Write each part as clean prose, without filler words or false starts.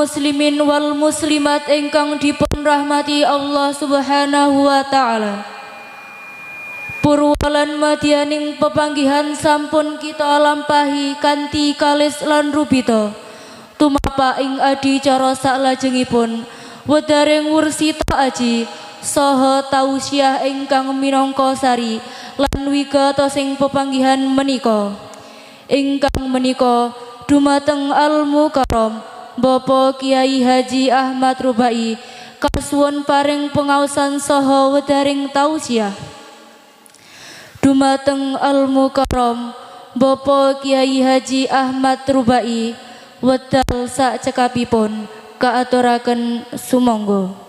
muslimin wal muslimat ingkang dipun rahmati Allah Subhanahu wa taala. Purwalan madyaning pepanggihan sampun kita lampahi kanthi kalis lan rubita. Tumapa ing adicara saklajengipun wedaring wursita aji saha tausiah ingkang minangka sari lan wigatos ing pepanggihan menika. Ingkang menika dumateng Al Mukarram Bapak Kiai Haji Ahmad Rubai kasuwun paring pengaosan saha wedaring tausiah. Dumateng Al Mukarram Bapak Kiai Haji Ahmad Rubai wedal sak cekapipun kaaturaken sumangga.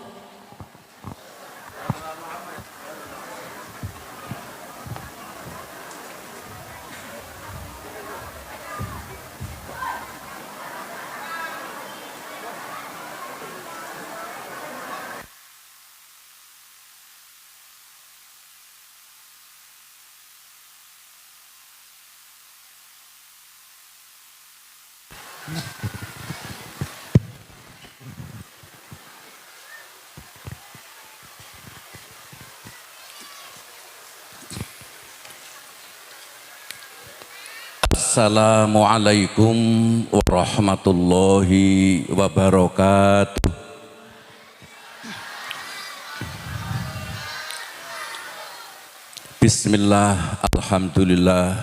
Assalamualaikum warahmatullahi wabarakatuh. Bismillah, alhamdulillah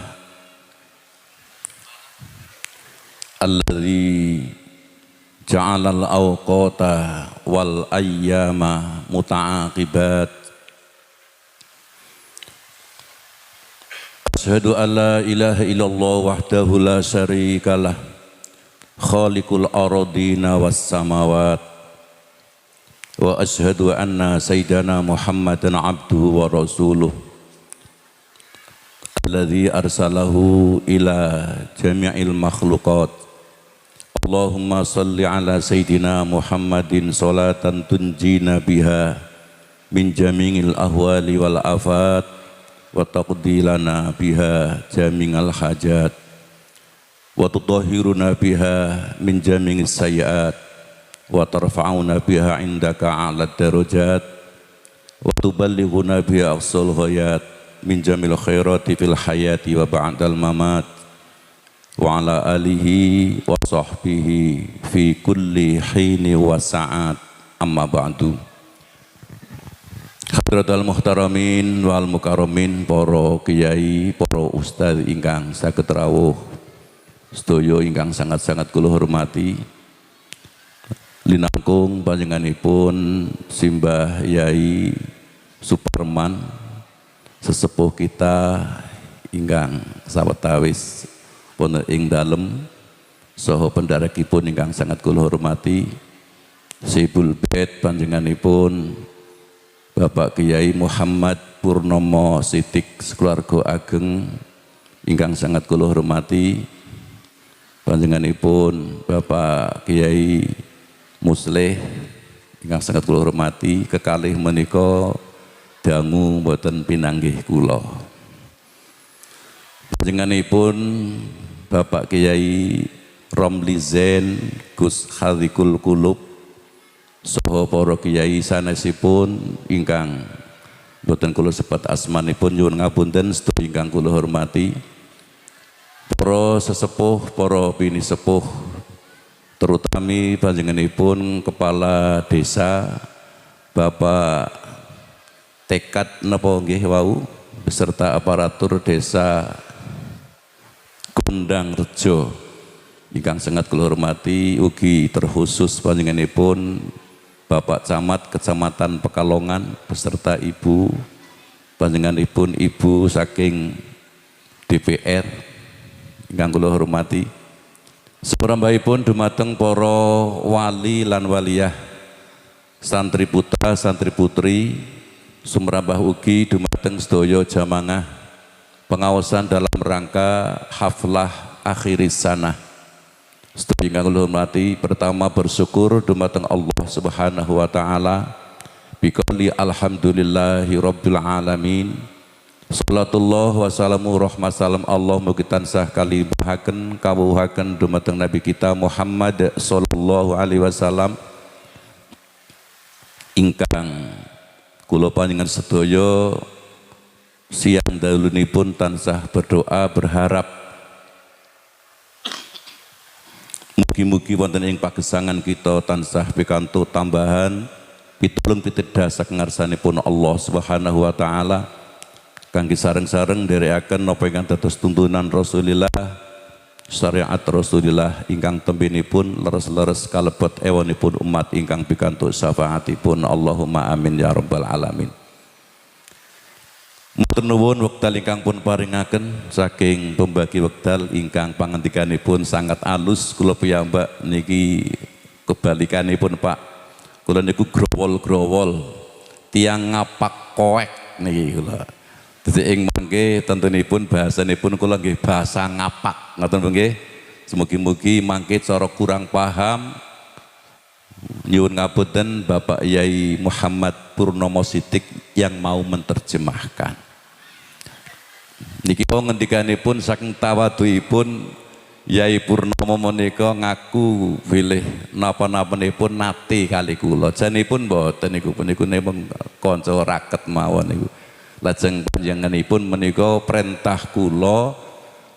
alladzi ja'alal awqata wal ayyama muta'aqibat. Asyhadu an la ilaha illallah wahdahu la syarikalah khaliqul aradina was samawat wa asyhadu anna sayyidana Muhammadan abduhu wa rasuluh alladzi arsalahu ila jami'il makhluqat. Allahumma salli ala sayyidina Muhammadin salatan tunjina biha min jami'il ahwali wal afat wa taqdi lana biha jami'al hajat wa tutahhiruna biha min jami'is sayyi'at wa tarfa'una biha indaka a'lad darajat wa tuballighuna biha aqsal ghayat min jamil khairati fil hayati wa ba'dal mamat wa ala alihi wa sahbihi fi kulli hini wa sa'at. Amma ba'du. Hadratul muhtaramin wal mukarramin, para kiai, para ustaz ingkang saged rawuh, sedaya ingkang sangat-sangat kula hormati. Linangkung panjenenganipun Simbah Yai Suparman, sesepuh kita ingkang sawetawis wonten ing dalem, saha pendharekipun ingkang sangat kula hormati Sayyidul Bait panjenenganipun Bapak Kiai Muhammad Purnomo Sidik sekeluarga ageng ingkang sangat kula hormati, panjenenganipun Bapak Kiai Musleh ingkang sangat kula hormati, kekalih menika dangu mboten pinanggih kula. Panjenenganipun Bapak Kiai Romli Zain Gus Hadikul Kulub saha para kiai sanesipun ingkang boten kula sebat asmanipun nyuwun ngapunten sedaya ingkang kula hormati, para sesepuh, para bini sepuh, terutami panjenenganipun Kepala Desa Bapak Tekad napa nggih wau beserta aparatur Desa Kundang Rejo ingkang sangat kula hormati, ugi terkhusus panjenenganipun Bapak Camat Kecamatan Pekalongan beserta Ibu, panjenenganipun Ibu saking DPR ingkang kula hormati. Saperambahipun dumateng para wali lan waliyah, santri putra santri putri, sumrambah ugi dumateng sedaya jamaah pengawasan dalam rangka haflah akhiris sanah. Sedaya ingkang kula hormati, pertama bersyukur dumateng Allah Subhanahu wa taala biqouli alhamdulillahi rabbil alamin. Salatullah wa salamu rahmat salam Allah mugi tansah kalih nyemburahaken kawuhaken dumateng Nabi kita Muhammad sallallahu alaihi wasallam ingkang kula panjenengan sedaya siang daulunipun tansah berdoa berharap mugi-mugi wonten ing pagesangan kita tansah pikantuk tambahan pitulung pitedah saking ngarsanipun Allah Subhanahu wa taala kangge sareng-sareng nderekaken napa ingkang dados tuntunan Rasulillah syariat Rasulillah ingkang tembinipun leres-leres kalebet ewanipun umat ingkang pikantuk syafaatipun Allahumma amin ya rabbal alamin. Matur nuwun wekdal ingkang pun paringaken saking pembagi wekdal ingkang pangandikanipun sangat alus kula piyambak niki kebalikanipun Pak. Kula niku growol-growol tiang ngapak koek niki kula. Dadi ing mangke tentunipun bahasanipun kula nggih bahasa ngapak ngoten nggih. Semugi-mugi mangke cara kurang paham nyuwun ngapunten Bapak Yai Muhammad Purnomo Sidik yang mau menerjemahkan. Niki ngendikanipun saking tawadhuipun Yai Purnomo menika ngaku pilih napa-napanipun nate kali kula. Janipun mboten niku punika nemung kanca raket mawon niku. Lajeng panjenenganipun menika perintah kula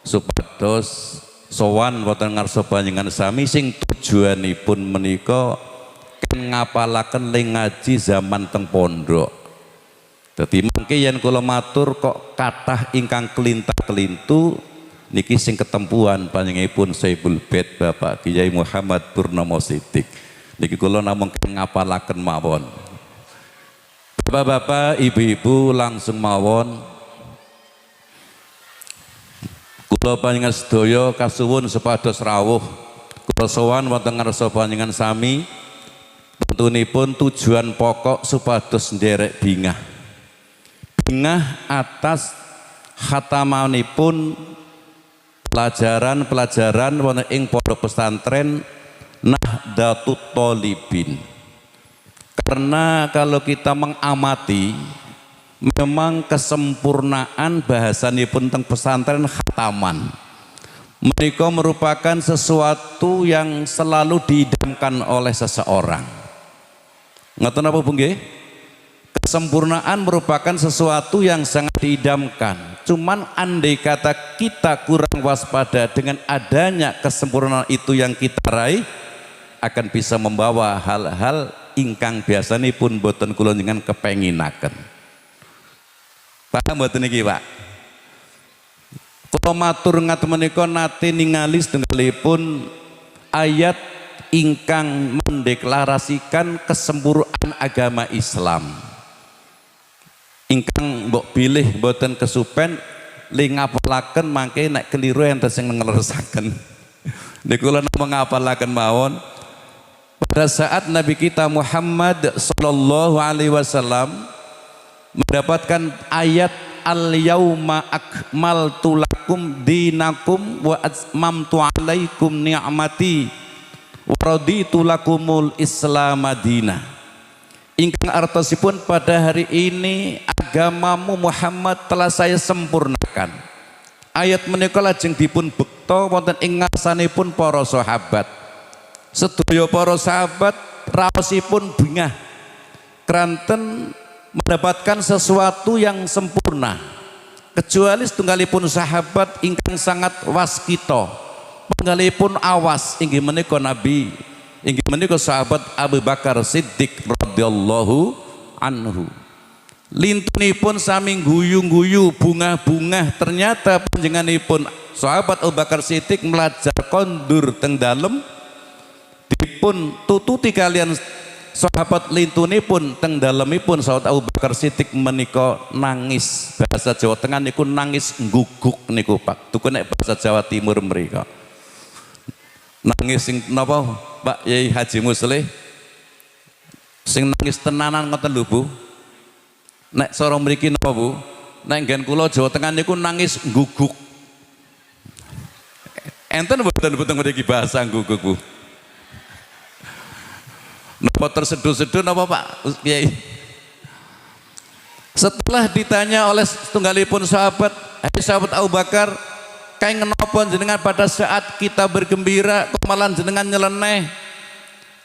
supados sowan wonten ngarsa panjenengan sami sing tujuanipun menika ngapalaken ling ngaji zaman teng pondok. Dadi mangke yen kula matur kok kathah ingkang kelinta-kelintu niki sing ketempuan panjenenganipun Saibul Bait Bapak Kyai Muhammad Purnomo Sidik. Niki kula namung ngapalaken mawon. Bapak-bapak, ibu-ibu langsung mawon. Kula panjenengan sedaya kasuwun supados rawuh kula sowan wonten ngarsa panjenengan sami. Tentunipun tujuan pokok supados nderek bingah atas khatamanipun pelajaran-pelajaran wonten ing pondok pesantren Nahdlatul Thalibin. Karena kalau kita mengamati memang kesempurnaan bahasanipun teng pesantren khataman menika merupakan sesuatu yang selalu diidamkan oleh seseorang. Ngoten apa Bu nggih? Kesempurnaan merupakan sesuatu yang sangat diidamkan. Cuman andai kata kita kurang waspada dengan adanya kesempurnaan itu yang kita raih akan bisa membawa hal-hal ingkang biasanipun boten kula njenengan kepenginaken. Paham boten niki, Pak? Kula matur ngaten menika nate ningali setunggalipun ayat ingkang mendeklarasikan kesempurnaan agama Islam. Ingkang mbok pilih boten kesupen li ngapalaken mangke nek keliru enten sing ngleresaken. Niku kula namung ngapalaken mawon. Pada saat Nabi kita Muhammad sallallahu alaihi wasallam mendapatkan ayat al-yauma akmaltu lakum dinakum wa atmamtu alaikum ni'mati wa raditu lakumul Islam madinah. Ingkang artosipun pada hari ini agamamu Muhammad telah saya sempurnakan. Ayat menika lajeng dipun bekta wonten ing ngarsanipun para sahabat. Sedaya para sahabat raosipun bingah kranten mendapatkan sesuatu yang sempurna kecuali setunggalipun sahabat ingkang sangat waskita penggalipun awas inggih menika Nabi inggih menika sahabat Abu Bakar Siddiq radhiyallahu anhu. Lintunipun sami guyu-guyu bunga-bunga ternyata panjenenganipun sahabat Abu Bakar Siddiq melajar kondur teng dalem dipun tututi kalian sahabat lintunipun teng dalemipun sahabat Abu Bakar Siddiq menika nangis. Bahasa Jawa Tengah niku nangis ngguguk niku Pak. Tuku nek bahasa Jawa Timur mriko. Nangis sing napa Pak Yai Haji Muslih? Sing nangis tenanan ngoten lho Bu. Nek cara mriki napa Bu? Nek nggen kula Jawa Tengah niku nangis ngguguk. Enten mboten mriki bahasa ngguguk Bu? Napa terseduh-seduh napa Pak Kiai? Setelah ditanya oleh tunggalipun sahabat, hai sahabat Abu Bakar, kayak ngenopo jenengan pada saat kita bergembira kok malah jenengan nyeleneh.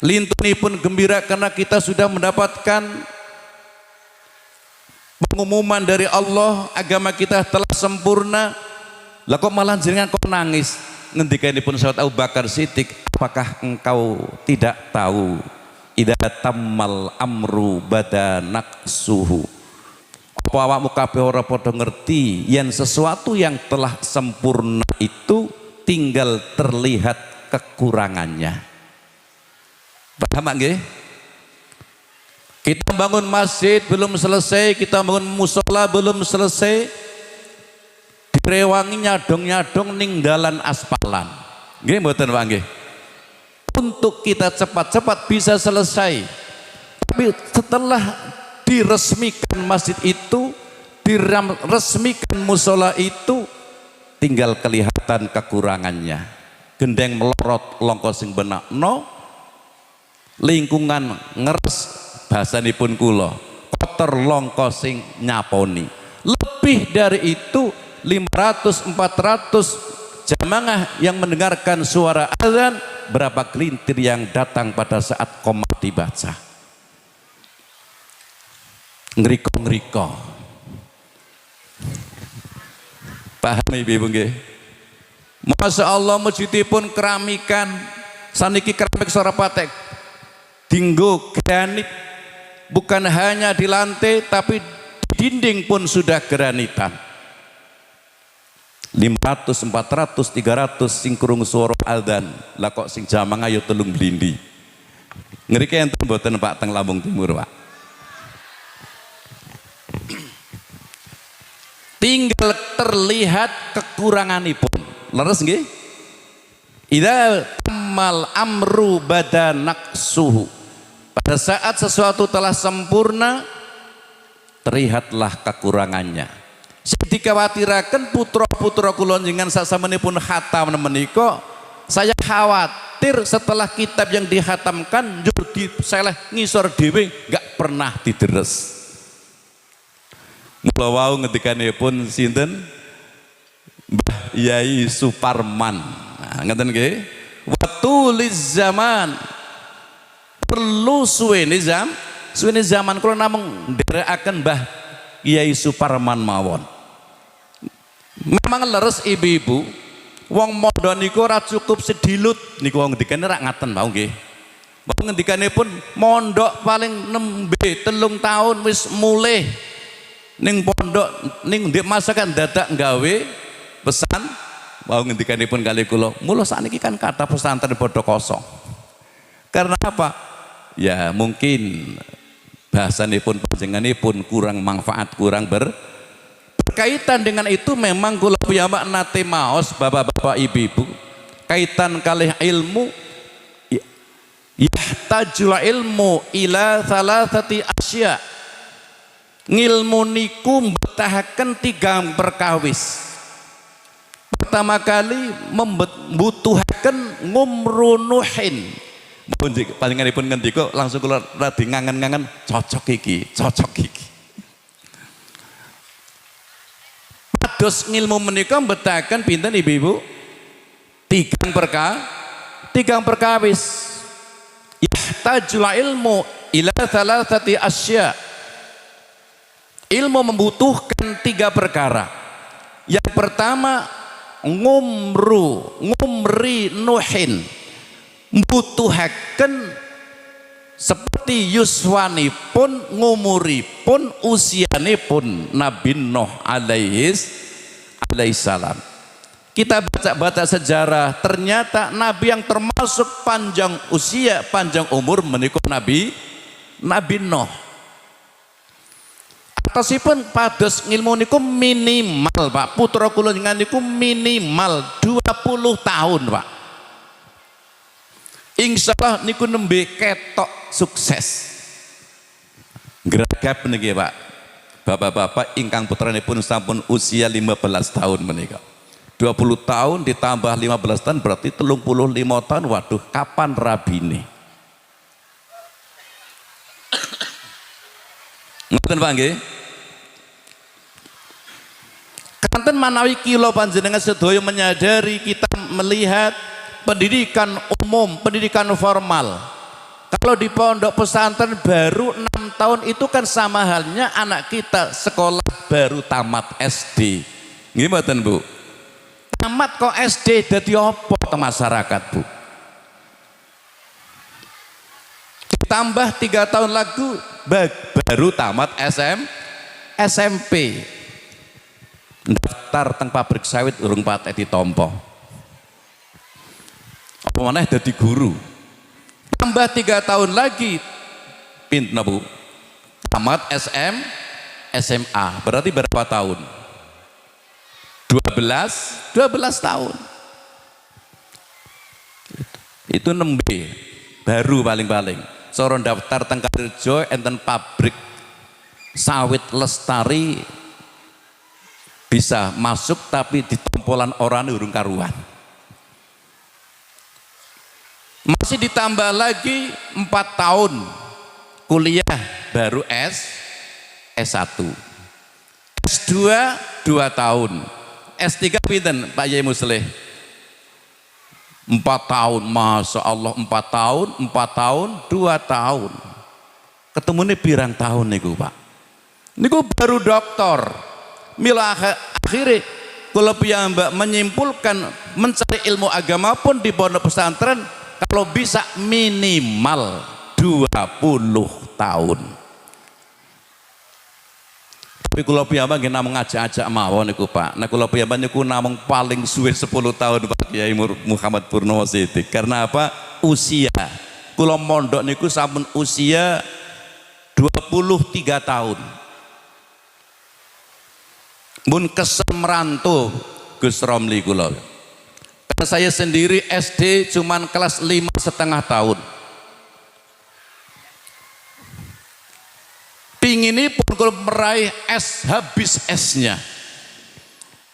Lintunipun gembira karena kita sudah mendapatkan pengumuman dari Allah, agama kita telah sempurna. Lah kok malah jenengan kok nangis? Ngendikanipun sahabat Abu Bakar Siddiq, apakah engkau tidak tahu idza tammal amru bada naqsuhu? Apa awakmu kabeh ora padha ngerti yen sesuatu yang telah sempurna itu tinggal terlihat kekurangannya. Paham nggih? Kita bangun masjid belum selesai, kita bangun musola belum selesai, direwangi nyadong-nyadong ning dalan aspalan. Nggih mboten Pak nggih? Untuk kita cepat-cepat bisa selesai. Tapi setelah diresmikan masjid itu, diresmikan musola itu, tinggal kelihatan kekurangannya. Gendeng melorot longko sing benakno, lingkungan ngeres bahasanipun kula, kotor longko sing nyaponi. Lebih dari itu 500-400 jamaah yang mendengarkan suara azan, berapa kelintir yang datang pada saat qomat dibaca. Ngeriko-ngeriko. Paham ibu nggih? Masya Allah masjidipun keramikan, saniki keramik suara patek, dinggo granit, bukan hanya di lantai tapi di dinding pun sudah granitan. 500, 400, 300 sing krungu swara adzan, lah kok sing jamang ayo telung blindi. Ngriki enten mboten Pak teng Lampung Timur, Pak? Tinggal terlihat kekuranganipun. Leres nggih? Idza tamal amru bada naqsuhu. Pada saat sesuatu telah sempurna, terlihatlah kekurangannya. Sing dikawatiraken putra-putra kula njenengan sasampunipun khatam menika, saya khawatir setelah kitab yang dihatamkan njur diseleh ngisor dhewe enggak pernah dideres. Mula wau ngendikanipun sinten? Mbah Yai Suparman. Nah, ngeten nggih. Watuliz zaman, perlu suwene zaman kula namung nderekaken Mbah Yai Suparman mawon. Memang leres ibu-ibu, wong mondo niku ora cukup sedilut niku wong ngendikane rak ngaten mau nggih. Wong ngendikanipun mondok paling nembe 3 tahun wis mulih ning pondok ning ndek masakan dadak gawe pesan. Mau ngendikanipun kali kula, mula sakniki kan kata pesantren padha kosong. Karena apa? Ya mungkin bahasanipun panjenenganipun kurang manfaat, kurang berkaitan dengan itu. Memang kula piyambak nate maos bapak-bapak ibu-ibu kaitan kalih ilmu, yahtajul ilmu ila thalathati asya. Ngilmu niku mbetahaken 3 perkawis. Pertama kali membutuhkan ngumru nuhin. Panjenenganipun ngendika langsung kula radi ngangen-ngangen, cocok iki. Pados ngilmu menika mbetahaken pinten ibu-ibu? 3 perkawis. Yahtajul ilmu ila thalathati asya. Ilmu membutuhkan 3 perkara. Yang pertama ngumri nuhin, membutuhkan seperti yuswanipun ngumuripun usianipun Nabi Nuh alaihissalam. Kita baca sejarah, ternyata Nabi yang termasuk panjang usia, panjang umur menika Nabi Nuh. Atasipun pados ngilmu niku minimal Pak, putra kula njenengan niku minimal 20 tahun Pak. Insyaallah niku nembe ketok sukses. Geragap niki Pak. Bapak-bapak ingkang putranipun sampun usia 15 tahun menika. 20 tahun ditambah 15 tahun berarti 35 tahun. Waduh, kapan rabine? Ngoten Pak nggih? Nanten manawi kilo panjenengan sedaya menyadari kita melihat pendidikan umum, pendidikan formal. Kalau di pondok pesantren baru 6 tahun itu kan sama halnya anak kita sekolah baru tamat SD. Nggih mboten Bu? Tamat kok SD dadi apa te masyarakat Bu? Ditambah 3 tahun lagi baru tamat SMP. Daftar teng pabrik sawit urung patek ditampa. Apa maneh dadi guru. Tambah 3 tahun lagi pinten Bu? Tamat SMA. Berarti berapa tahun? 12 tahun. Itu 6B baru paling-paling. Soron daftar teng Karjo enten pabrik sawit Lestari bisa masuk tapi ditompolan orang urung karuan. Masih ditambah lagi 4 tahun kuliah baru S1. S2 2 tahun. S3 pinten Pak Yai Musleh? 4 tahun, Masya Allah 4 tahun, 2 tahun. Ketemunya pirang tahun niku Pak? Niku baru doktor. Mila akhirnya kalau piyambak menyimpulkan mencari ilmu agama pun di pondok pesantren kalau bisa minimal 20 tahun. Tapi kalau piyambak nggih namung ngajak-ajak mawon niku Pak. Nah kalau piyambak niku namung paling suwe 10 tahun Pak Kiai Muhammad Purnomo Siddiq. Karena apa? Usia. Kula mondok niku sampun usia 23 tahun. Mun kesel merantau Gus Romli kula. Karena saya sendiri SD cuman kelas 5,5 tahun. Pingini pun kalau meraih S habis S-nya.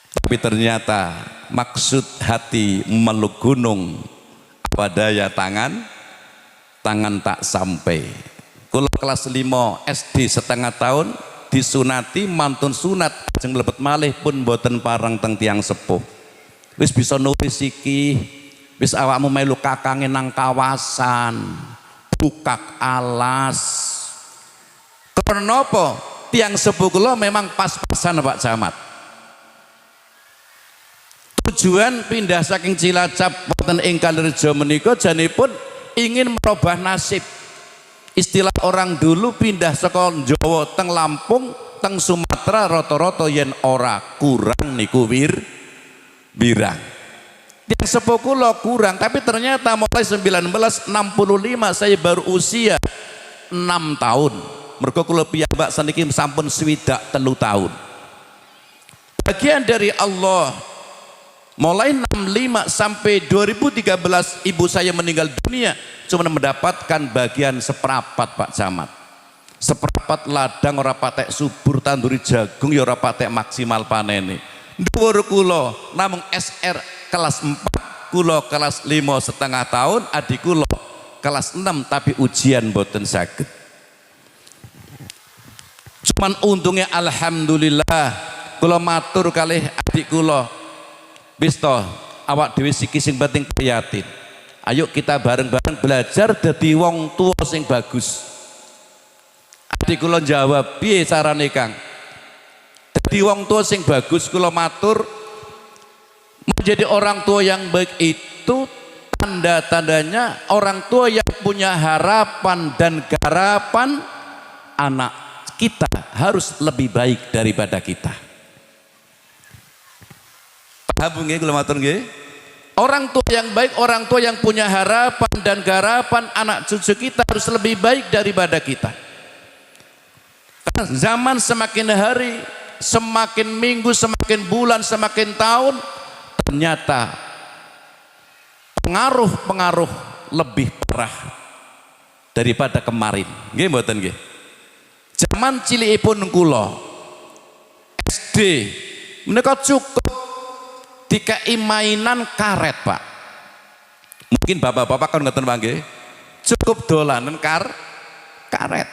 Tapi ternyata maksud hati meluk gunung, apa daya tangan tak sampai. Kalau kelas 5 SD setengah tahun disunati mantun sunat ajeng mlebet malih pun boten parang teng tiang sepuh. Wis bisa nulis iki, wis awakmu melu kakange nang kawasan, bukak alas. Karena apa? Tiang sepuh kula memang pas-pasan Pak Camat. Tujuan pindah saking Cilacap wonten ing Kalirejo menika janipun ingin merubah nasib. Istilah orang dulu pindah saka Jawa teng Lampung teng Sumatera rata-rata yen ora kurang niku wirang. Yang sepuh kula kurang, tapi ternyata mulai 1965 saya baru usia 6 tahun. Mergo kula piyambak saniki sampun 3 tahun. Bagian dari Allah. Mulai 65 sampai 2013 ibu saya meninggal dunia cuma mendapatkan bagian seperapat Pak Camat. Seperapat ladang ora patek subur, tanduri jagung ya ora patek maksimal panene. Dhuwur kula namung SR kelas 4, kula kelas 5,5 tahun, adik kula kelas 6 tapi ujian boten saged. Cuman untungnya alhamdulillah kula matur kalih adik kula, wis to awak dhewe siki sing penting prihatin. Ayo kita bareng-bareng belajar dadi wong tua sing bagus. Adik kula jawab, piye carane Kang? Dadi wong tua sing bagus kula matur, menjadi orang tua yang baik itu tanda-tandanya orang tua yang punya harapan dan garapan anak kita harus lebih baik daripada kita. Paham nggih kula matur nggih? Orang tua yang baik, orang tua yang punya harapan dan garapan anak cucu kita harus lebih baik daripada kita. Karena zaman semakin hari, semakin minggu, semakin bulan, semakin tahun, ternyata pengaruh-pengaruh lebih parah daripada kemarin. Nggih mboten nggih? Zaman cilikipun kula SD menika cukup dikai mainan karet Pak. Mungkin bapak-bapak kan ngoten Pak nggih. Cukup dolanan karet.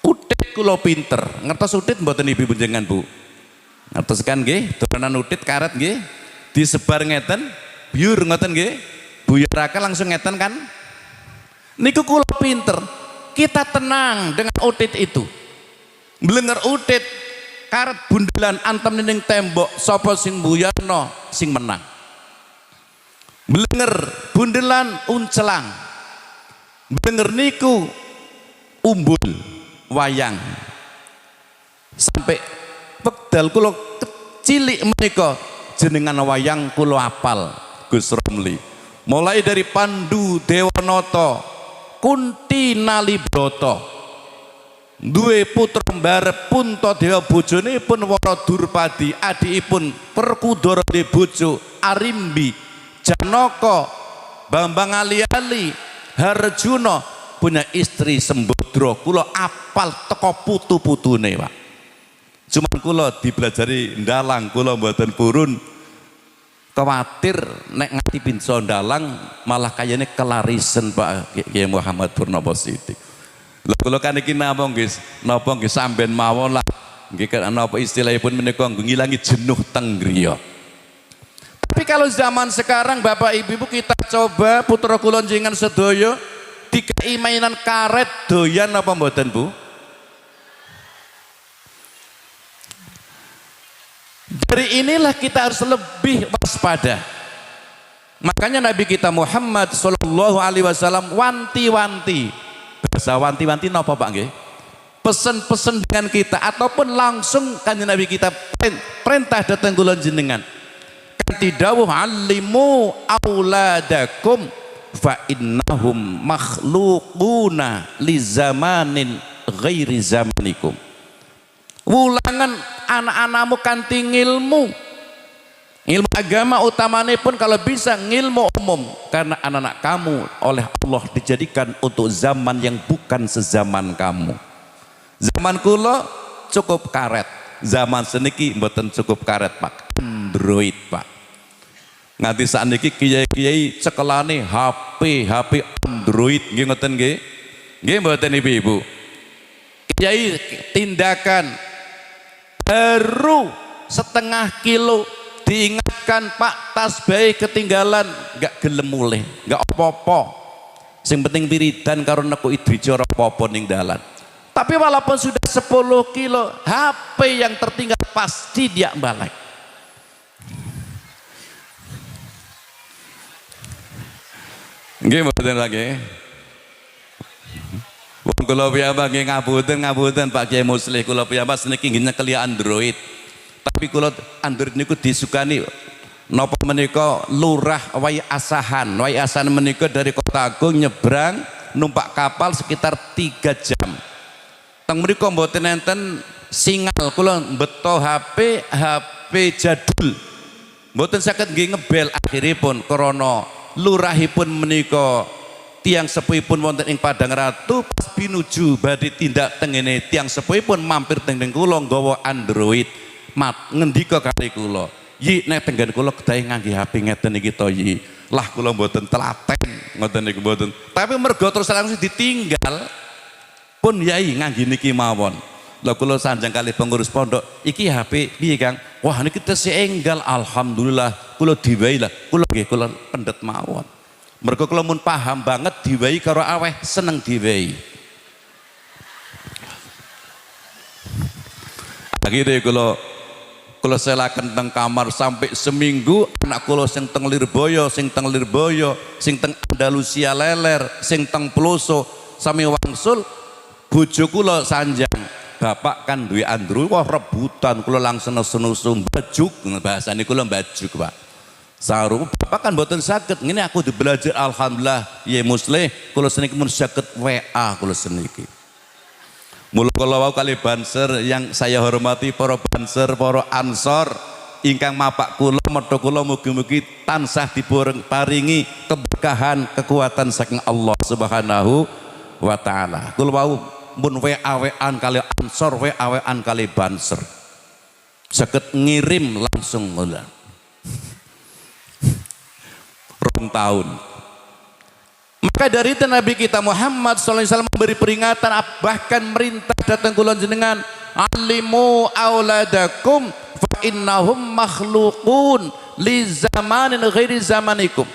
Utit kula pinter. Ngertos utit mboten ibu jenengan Bu? Ngertos kan nggih, dolanan utit karet nggih, disebar ngeten, biur ngoten nggih. Buyarake langsung ngeten kan. Niku kula pinter. Kita tenang dengan utit itu. Blenger utit karet bundelan antem ning tembok, sapa sing buyarno sing menang. Blenger bundelan uncelang. Blenger niku umbul wayang. Sampai wekdal kula cilik menika jenengan wayang kula apal Gus Romli. Mulai dari Pandu Dewanata, Kunti Nalibrata, duwe putra mbarep Puntadewa bojonipun Waradurpadi, adikipun Perkudara bojo Arimbi, Janaka, Bambang Ali-ali, Harjuna, punya istri Sembodra. Kula apal teko putu-putune, Pak. Cuman kula dibelajari ndalang, kula mboten purun. Khawatir nek ngati pinso ndalang malah kayane kelarisen Pak Kiai Muhammad Purnomo Sidik. Lha kula kan iki napa nggih sampean mawon lah. Nggih kan napa istilahipun menika ngilangi jenuh teng griya. Tapi kalau zaman sekarang Bapak Ibu kita coba putra kula njenengan sedaya dikai mainan karet doyan apa mboten Bu? Dari inilah kita harus lebih waspada. Makanya Nabi kita Muhammad sallallahu alaihi wasallam wanti-wanti. Bahasa wanti-wanti napa Pak nggih? Pesen-pesen dengan kita ataupun langsung kanjeng Nabi kita perintah datang kula jenengan. Kanthi dawuh alimu auladakum fa innahum makhluquna li zamanin ghairi zamanikum. Wulangan anak-anakmu kanthi ilmu agama utamanya pun kalau bisa ngilmu umum, karena anak-anak kamu oleh Allah dijadikan untuk zaman yang bukan sezaman kamu. Zaman kula cukup karet, zaman seniki mboten cukup karet Pak, Android Pak. Nganti sakniki kiai-kiai cekelane HP Android nggih ngoten nggih. Nggih mboten Ibu-ibu. Kiai tindakan baru setengah kilo diingatkan Pak tasbih ketinggalan nggak gelem mulih, nggak apa-apa. Sing penting wiridan karo neku idrija ora apa-apa ning dalan. Tapi walaupun sudah 10 kilo HP yang tertinggal pasti dia balik. Nggih mboten lagi. Wong kula piyambak nggih ngapunten Pak Kiai Muslih, kula piyambak seniki nggih nyekeli Android. Tapi kula Android niku disukani napa menika lurah Wai Asahan. Wai Asahan menika dari Kota Agung nyebrang numpak kapal sekitar 3 jam. Teng mriku mboten enten singal, kula beto HP jadul. Mboten saged nggih ngebel akhiripun krana lurahipun menika tiang sepuhipun wonten ing Padang Ratu pas pinuju badhe tindak tengene tiang sepuhipun mampir teng kula nggawa Android. Ngendika kali kula, "Yi nek tenggen kula kedahe ngangge HP ngeten iki to Yi." Lah kula mboten telaten ngoten niku mboten. Tapi mergo terus langsung ditinggal pun Yai ngangge niki mawon. Lah kula sanjang kali pengurus pondok, "Iki HP piye Kang?" "Wah niki tesih enggal, alhamdulillah." Kula diwai lah, kula nggih kula pendet mawon. Mergo kula mun paham banget diwai karo aweh seneng diwai. Akhirnya kula selaken teng kamar sampai seminggu. Anak kula sing teng Lirboyo, sing teng Andalusia Leler, sing teng Peloso sami wangsul. Bojo kula sanjang, "Bapak kan duwe Android." Wah rebutan, kula langsung nesu-nesu mbajuk, bahasane kula mbajuk Pak. Saru, "Bapak kan mboten saged ngene aku dibelajar alhamdulillah ya Muslih, kula seniki mun saged WA kula seniki." Mula kula wau kali Banser yang saya hormati para Banser, para Ansor ingkang mapak kula medha kula mugi-mugi tansah diparingi keberkahan kekuatan saking Allah Subhanahu wa taala. Kula wau mun WA-WA-an kali Ansor, WA-WA-an kali Banser. Saged ngirim langsung kula. 2 tahun. Maka dari itu Nabi kita Muhammad SAW memberi peringatan, bahkan merintah datang kula jenengan alimu auladakum fa innahum makhluqun li zamanin ghairi zamanikum.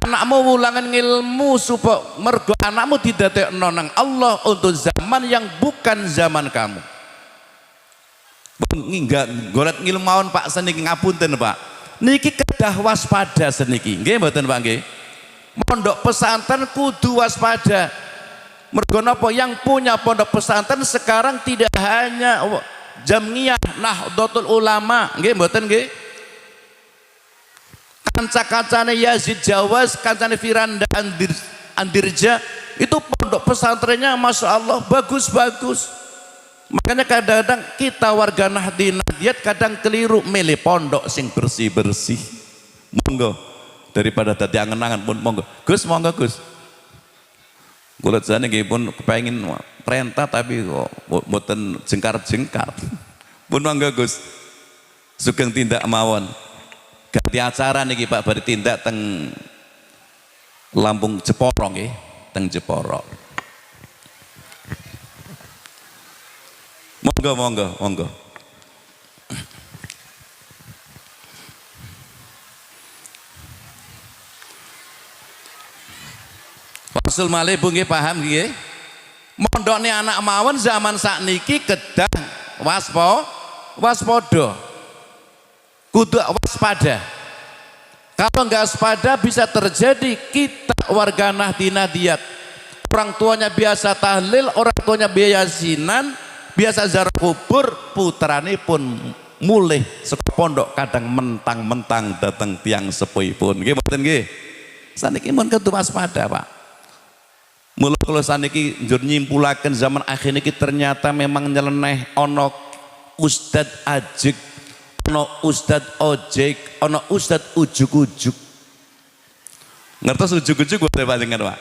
Anakmu wulangan ngilmu supaya mergo anakmu didadekno nang Allah untuk zaman yang bukan zaman kamu. Enggak golek ngilmawon Pak seniki ngapunten Pak. Niki kedah waspada seniki. Nggih mboten Pak nggih. Pondok pesantren kudu waspada. Mergo napa yang punya pondok pesantren sekarang tidak hanya Jamiyah Nahdlatul Ulama, nggih mboten nggih. Kanca-kancane Yazid Jawas, kancane Firanda Andirja, itu pondok pesantrennya Masya Allah bagus-bagus. Makanya kadang-kadang kita warga Nahdlatul kadang keliru milih pondok sing bersih-bersih. Monggo daripada tadi angen-angen pun monggo. Gus monggo Gus. Kula jane nggih pun kepengin perintah tapi kok mboten jengkar-jengkar. Pun monggo Gus. Sugeng tindak mawon. Ganti acara niki Pak bari tindak teng Lampung Jeporo nggih, teng Jeporo. Monggo monggo monggo. Rasul malih Bu nggih paham nggih. Mondokne anak mawon zaman sakniki kedah waspada. Kudu waspada. Kalau enggak waspada bisa terjadi kita warga Nahdlatul, orang tuanya biasa tahlil, orang tuanya biasa sinan, biasa ziarah kubur, putrane pun mulih saka pondok kadang mentang-mentang datang tiang sepuhipun. Nggih mboten nggih. Saniki mun kudu waspada Pak. Mula kula saniki njur nyimpulaken zaman akhir niki ternyata memang nyeleneh ana ustad ajik, ana ustad ojek, ana ustad ujuk-ujuk. Ngertos ujuk-ujuk boten panjenengan Pak?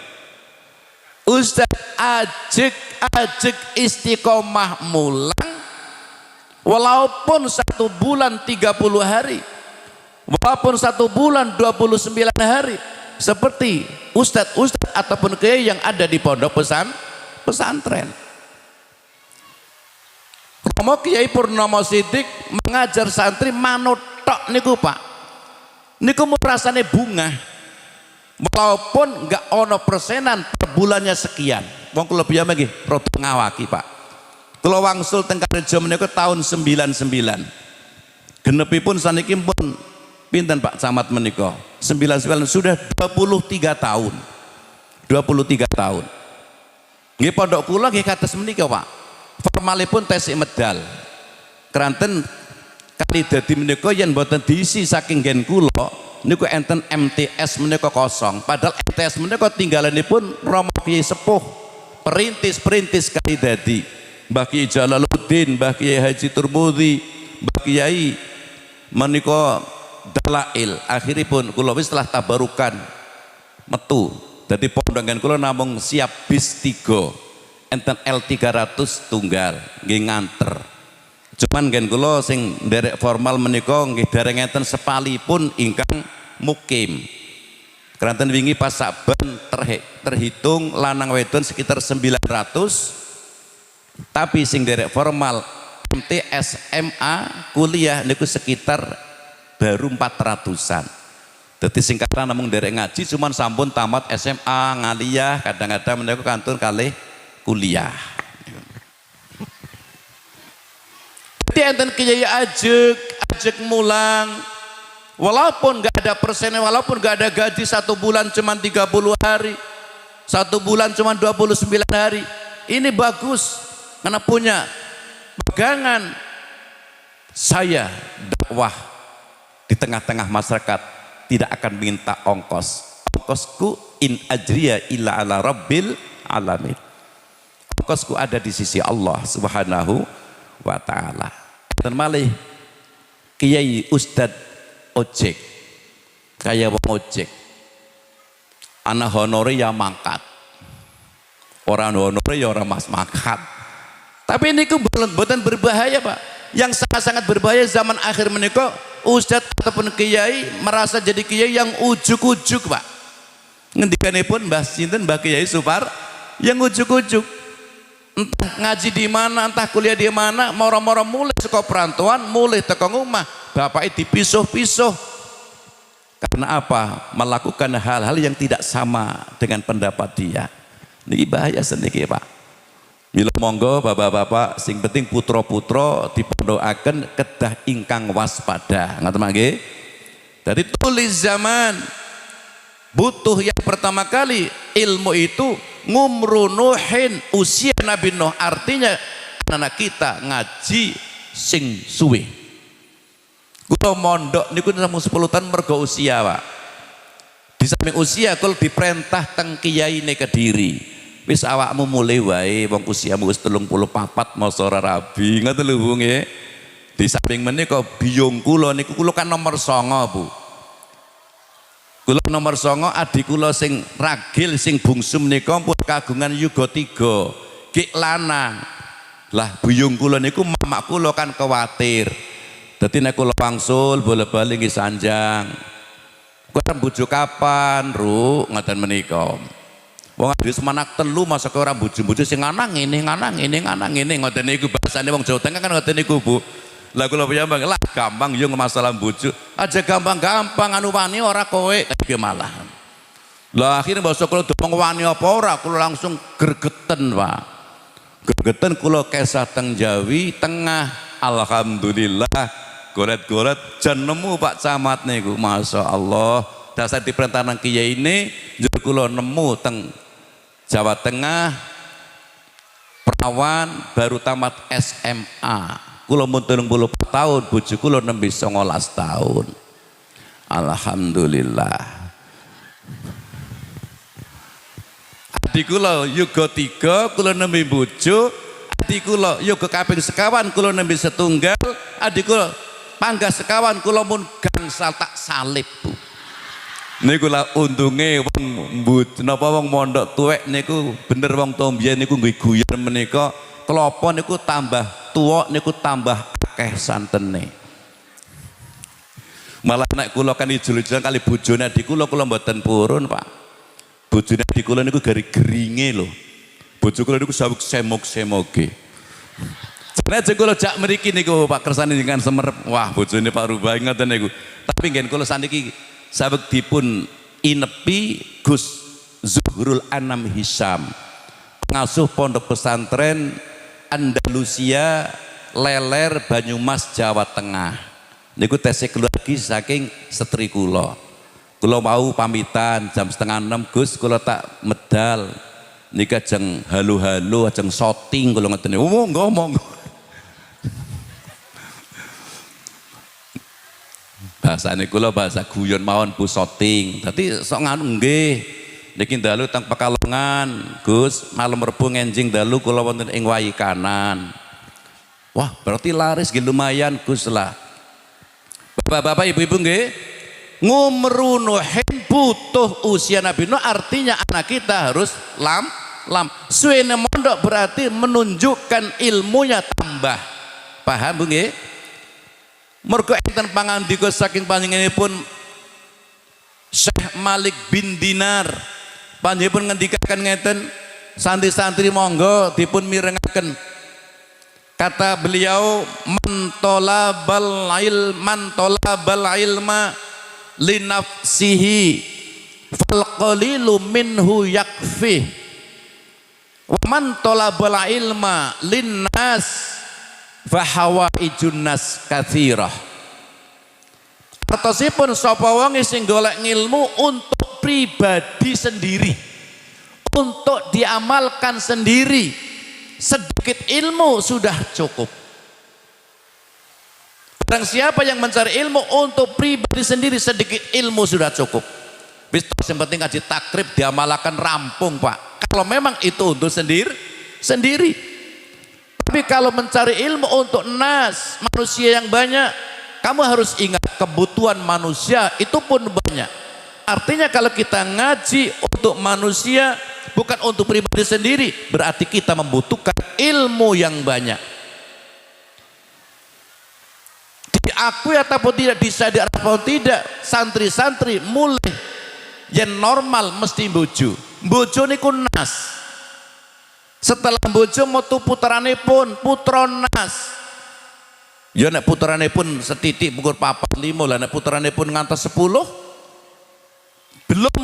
Ustad ajik istiqomah mulang walaupun 1 bulan 30 hari, walaupun 1 bulan 29 hari, seperti ustad-ustad ataupun kiai yang ada di pondok pesantren. Romo Kiai Purnomo Sidik mengajar santri manut tok niku Pak. Niku merasane bunga. Walaupun enggak ono persenan per bulannya sekian. Wong kula piyambak nggih produk ngawaki Pak. Kula wangsul teng Karejo menika tahun 99. Genepipun saniki pun pinten Pak camat menika? 99 sudah 23 tahun. 23 tahun. Nggih pondok kula nggih kados menika Pak. Formalipun tesik medal. Keranten kali dadi menika yen boten diisi saking gen kula niku enten MTS menika kosong. Padahal MTS menika tinggalanipun Romo Kiai sepuh perintis kali dadi Mbah Kiai Jalaluddin, Mbah Kiai Haji Turmudi, Mbah Kiai menika Dalail. Akhiripun kula wis setelah tabarukan metu dadi pondok kula namung siap bis 3 enten L300 tunggal nggih nganter. Cuman gen kula sing nderek formal menika nggih dereng enten sepalipun ingkang mukim. Keranten wingi pas Saban terhitung lanang wedon sekitar 900, tapi sing nderek formal MTS MA kuliah niku sekitar baru 400-an. Dadi singkatan namung nderek ngaji cuman sampun tamat SMA ngaliyah kadang-kadang menika kantun kalih kuliah. Jadi enten kiai ajek mulang walaupun gak ada persen, walaupun gak ada gaji 1 bulan cuma 30 hari, 1 bulan cuma 29 hari, ini bagus karena punya pegangan. Saya dakwah di tengah-tengah masyarakat tidak akan minta ongkosku in ajriya illa ala rabbil alamin. Ongkosku ada di sisi Allah Subhanahu wa ta'ala. Dan malih kiai ustad ojek kaya wong ojek ana honore ya mangkat, orang honore ya orang mas mangkat. Tapi ini mboten berbahaya Pak. Yang sangat-sangat berbahaya zaman akhir menika ustad ataupun kiai merasa jadi kiai yang ujuk-ujuk Pak. Ngendikanipun Mbah sinten Mbah Kiai Supar yang ujuk-ujuk. entah ngaji di mana, entah kuliah di mana, moro-moro mulai saka perantauan, mulai teko omah, bapake dipisoh-pisoh. Karena apa? Melakukan hal-hal yang tidak sama dengan pendapat dia. Niki bahaya seniki, Pak. Mila monggo bapak-bapak sing penting putra-putra dipondokaken kedah ingkang waspada. Ngoten mangke. Dari tulis zaman butuh yang pertama kali ilmu itu ngumru Nuhin, usia Nabi Nuh, artinya anak kita ngaji sing suwe. Kula mondok niku namung 10 tahun mergo usia, Pak. Di samping usia kula diperintah teng kiyaine Kediri. Wis awakmu mulai wae wong usiamu wis 34 masa ora rabi. Ngoten lho Bu nggih. Di samping menika biyung kula niku kula kan nomor 9, Bu. Kula nomor 9, adik kula sing ragil sing bungsu menika pun kagungan yuga 3. Ki lanang. Lah biyung kula niku mamak kula kan kuwatir. Dadi nek kula wangsul bola-bali nggih sanjang. Kowe bojo kapan, Ru? Ngoten menika. Wong ade semanak telu masa kowe ora bojo-bojo sing lanang ngene, lanang ngene, lanang ngene. Ngoten niku bahasane wong Jawa Tengah kan ngoten niku, Bu. Lah kula piyambak lah gampang yo masalah bojo. Aja gampang-gampang anu wani ora kowe iki malah. Lah akhirnya basa kula domong wani apa ora kula langsung gregeten, Pak. Gregeten kula kesah teng Jawi Tengah. Alhamdulillah goret-goret jan nemu Pak Camat niku. Masya Allah dasar diperintah nang kiai ini njur kula nemu teng Jawa Tengah perawan baru tamat SMA. Kula mun 34 tahun, bojo kula nembe 19 tahun. Alhamdulillah. Adik kula yoga 3, kula nembe bojo. Adik kula yoga kaping sekawan, kula nembe setunggal. Adik kula panggah sekawan, kula mun gangsal tak salib, Bu. Niku lah untunge wong napa wong mondok tuwek niku bener wong tombiyen niku nggih guyon menika klapa niku tambah tuwa niku tambah akeh santene. Malah nek kula kan ijul-ijulan kali bojone adik kula mboten purun, Pak. Bojone adik kula niku gari-geringe lho. Bojo kula niku sawuk semok-semoge. Jenenge kula jak mriki niku Pak kersane dengan semerep. Wah, bojone Pak Rubai ngoten niku. Tapi ngen kula saniki sabek dipun inepi Gus Zuhrul Anam Hisam, pengasuh pondok pesantren Andalusia Leler Banyumas Jawa Tengah. Niku tesih keluargi saking setri kula. Kula mau pamitan jam 5:30 Gus kula tak medal. Nika ajeng halu-halu ajeng shooting kula ngoten. Ngomong. Bahasane kula bahasa guyon mawon Bu shooting. Dadi sok nganu nggih. Niki dalu teng Pekalongan, Gus, malam Rebo ngenjing dalu kula wonten ing Wayi Kanan. Wah, berarti laris nggih lumayan Gus lah. Bapak-bapak, ibu-ibu nggih, ngumru Nuhin butuh usia Nabi Nuh, artinya anak kita harus lam. Suwene mondok berarti menunjukkan ilmunya tambah. Paham Bu nggih? Mergo enten pangandika saking panjenenganipun Syekh Malik bin Dinar, panjenenganipun ngendikaken ngeten, santri-santri monggo dipun mirengaken. Kata beliau, man talabal ilma li nafsihi fal qalilu minhu yakfi wa man talabal ilma linnas fa hawaijun nas katsirah. Artosipun sapa wong sing golek ngilmu untuk pribadi sendiri, untuk diamalkan sendiri, sedikit ilmu sudah cukup. Barang siapa yang mencari ilmu untuk pribadi sendiri, sedikit ilmu sudah cukup. Bis yang penting ngaji takrib diamalkan rampung, Pak. Kalau memang itu untuk sendiri. Tapi kalau mencari ilmu untuk nas, manusia yang banyak, kamu harus ingat kebutuhan manusia itu pun banyak. Artinya kalau kita ngaji untuk manusia, bukan untuk pribadi sendiri, berarti kita membutuhkan ilmu yang banyak. Diakui ataupun tidak, disadari ataupun tidak, santri-santri mulai yang normal mesti bojo niku nas. Setelah bojo metu puteranipun putra nas. Ya nek puteranipun setitik pukur 4 5 lah, nek puteranipun ngantos 10 belum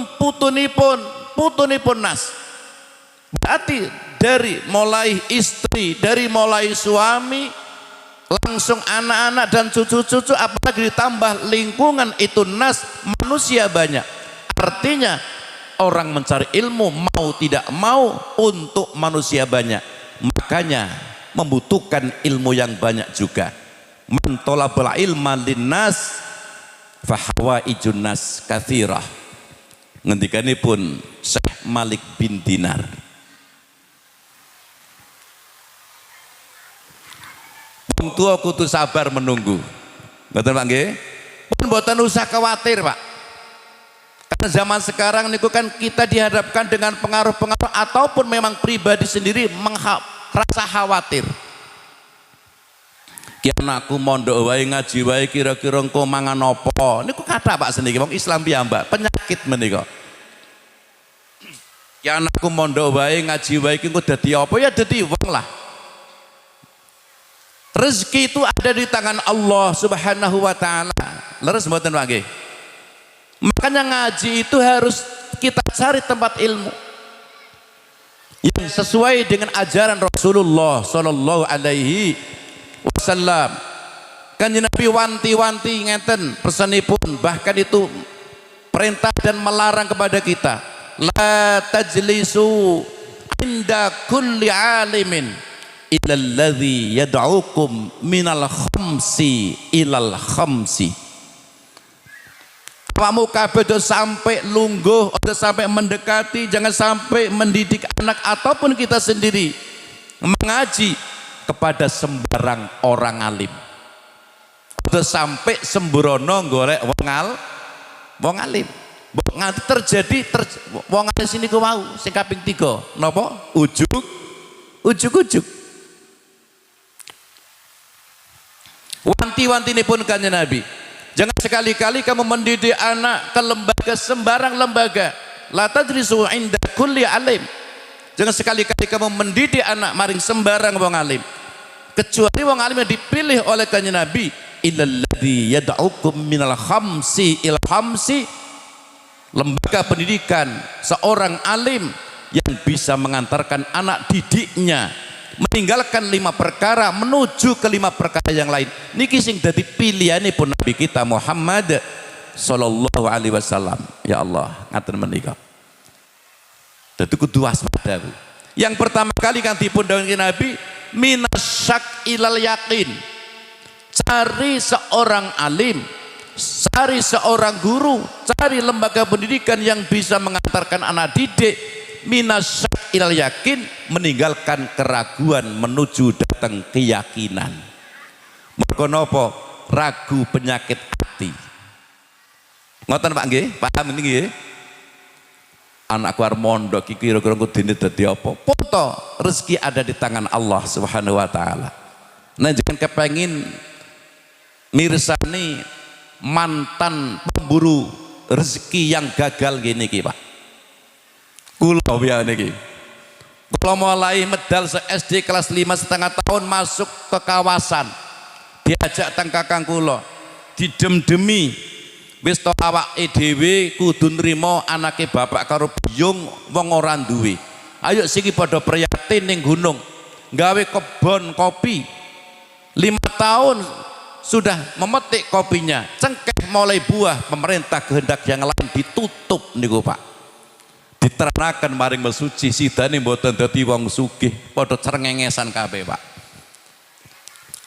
putunipun nas. Berarti dari mulai istri, dari mulai suami, langsung anak-anak dan cucu-cucu, apalagi ditambah lingkungan itu nas, manusia banyak. Artinya orang mencari ilmu mau tidak mau untuk manusia banyak, makanya membutuhkan ilmu yang banyak juga. Man talabal ilma linnas fahawaijun nas katsirah. Ngendikanipun Syekh Malik bin Dinar. Wong tua kudu sabar menunggu. Mboten Pak nggih? Pun mboten usah khawatir, Pak. Karena zaman sekarang niku kan kita dihadapkan dengan pengaruh-pengaruh ataupun memang pribadi sendiri rasa khawatir. Ki anakku mondok wae ngaji wae kira-kira engko mangan apa? Niku kata Pak seniki wong Islam piyambak, penyakit menika. Ki anakku mondok wae ngaji wae ki engko dadi apa? Ya dadi wong lah. Rezeki itu ada di tangan Allah Subhanahu wa taala. Leres mboten Pak nggih? Makanya ngaji itu harus kita cari tempat ilmu yang sesuai dengan ajaran Rasulullah sallallahu alaihi wasallam. Kan Nabi wanti-wanti ngeten persenipun, bahkan itu perintah dan melarang kepada kita, la tajlisu inda kulli alimin ilal ladzi yad'ukum minal khamsi ilal khamsi. Kamu kabeh do sampai lungguh, do sampai mendekati, jangan sampai mendidik anak ataupun kita sendiri mengaji kepada sembarang orang alim. Do sampai sembrono golek wong alim. Nganti terjadi wong alim sini ku wau sing kaping 3. Napa? Ujug-ujug. Wanti-wantinipun Kanjeng Nabi. Jangan sekali-kali kamu mendidik anak ke lembaga, sembarang lembaga. La tadrisu inda kulli alim. Jangan sekali-kali kamu mendidik anak maring sembarang wong alim. Kecuali wong alim yang dipilih oleh Kanjeng Nabi, illal ladzi yad'ukum minal khamsi il khamsi. Lembaga pendidikan seorang alim yang bisa mengantarkan anak didiknya meninggalkan 5 perkara menuju ke 5 perkara yang lain. Niki sing dadi pilihanipun Nabi kita Muhammad sallallahu alaihi wasallam. Ya Allah, ngaten menika. Dadi kudu waspada. Yang pertama kali kan dipun dawuh Nabi, minasyak ilal yakin. Cari seorang alim, cari seorang guru, cari lembaga pendidikan yang bisa mengantarkan anak didik minasyak ilal yakin, meninggalkan keraguan menuju datang keyakinan. Mergo napa? Ragu penyakit hati. Ngoten Pak nggih? Paham niki nggih? Anakku arep mondok iki kira-kira kudune dadi apa? Poto, rezeki ada di tangan Allah Subhanahu wa taala. Nah, jangan kepengin mirsani mantan pemburu rezeki yang gagal gini iki, Pak. Kula piye niki. Kula mulai medal SD kelas 5,5 tahun masuk ke kawasan. Diajak teng kakang kula. Didem-demi wis to awake dhewe kudu nrimo anake bapak karo biyung wong ora duwe. Ayo siki padha prihatin ning gunung. Gawe kebon kopi. 5 tahun sudah memetik kopinya. Cengkeh mulai buah, pemerintah kehendak yang lain ditutup niku, Pak. Diteranakan maring mesuci sidane mboten dadi wong sugih, padha crengengesan kabeh, Pak.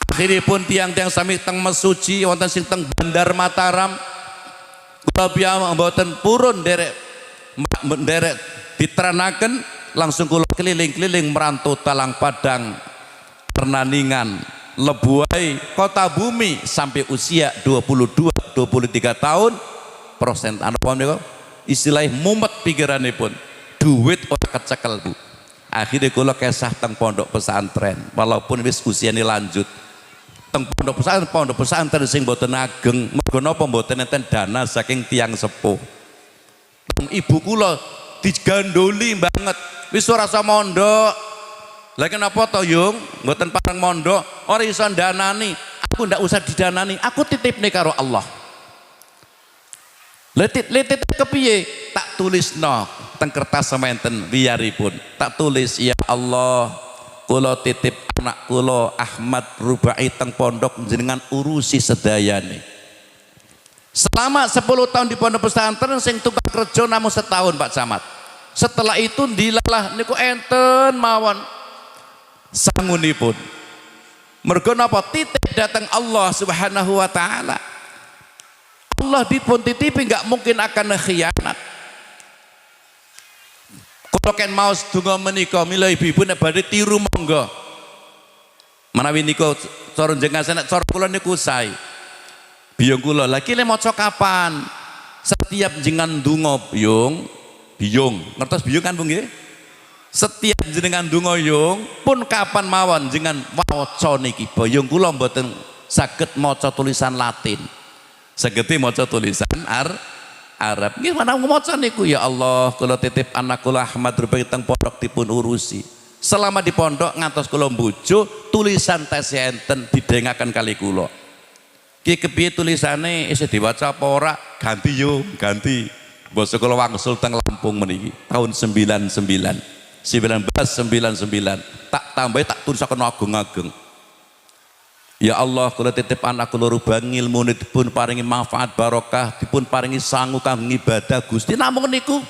Akhiripun tiang-tiang sami teng mesuci wonten sing teng Bandar Mataram kula piyambak mboten purun nderek diteranaken, langsung kula keliling-keliling merantau Talang Padang, Pernaningan, Lebuai, Kota Bumi sampai usia 22-23 tahun. Persen apa niku? Istilahnya mumet pikiranipun, duit ora kecekel, Bu. Akhirnya kula kesah teng pondok pesantren walaupun wis usiane lanjut. Teng pondok pesantren sing mboten ageng, mergo napa mboten enten dana saking tiang sepuh. Ibu kula digandoli banget, wis ora usah mondok, Lha kenapa to Yung mboten pareng mondok ora iso ndanani? Aku ndak usah didanani, aku titipne karo Allah. Letit kepiye? Tak tulisno teng kertas semanten wiyaripun. Tak tulis ya Allah, kula titip anak kula Ahmad Rubai teng pondok jenengan urusi sedayane. Selama 10 tahun di pondok pesantren sing tukang kerja namung setahun Pak Camat. Setelah itu dilalah niku enten mawon sangunipun. Mergo napa titip datang Allah Subhanahu wa taala. Allah dipun titipi enggak mungkin akan khianat. Kula ken maos donga menika mila ibu-ibu nek badhe tiru monggo. Menawi nika cara jenengan nek cara kula niku sae. Biyung kula lagi le maca kapan? Setiap jenengan donga biyung. Ngertos biyung kan Bu nggih? Setiap jenengan donga yung pun kapan mawon jenengan maca niki. Biyung kula mboten saged maca tulisan Latin. Saged maca tulisan Arab. Nggih mana maca niku ya Allah kula titip anak kula Ahmad Rubai teng pondok dipun urusi. Selama di pondok ngantos kula mbujuk tulisan tesih enten didengaken kali kula. Ki kepiye tulisane isih diwaca apa ora? Ganti yo, ganti. Basa kula wangsul teng Lampung meniki tahun 1999. Tak tambahi tak tulisaken agung-agung. Ya Allah kula titip anak kula rubah ilmu dipun paringi manfaat barokah, dipun paringi sangu kanggo ibadah Gusti namung niku.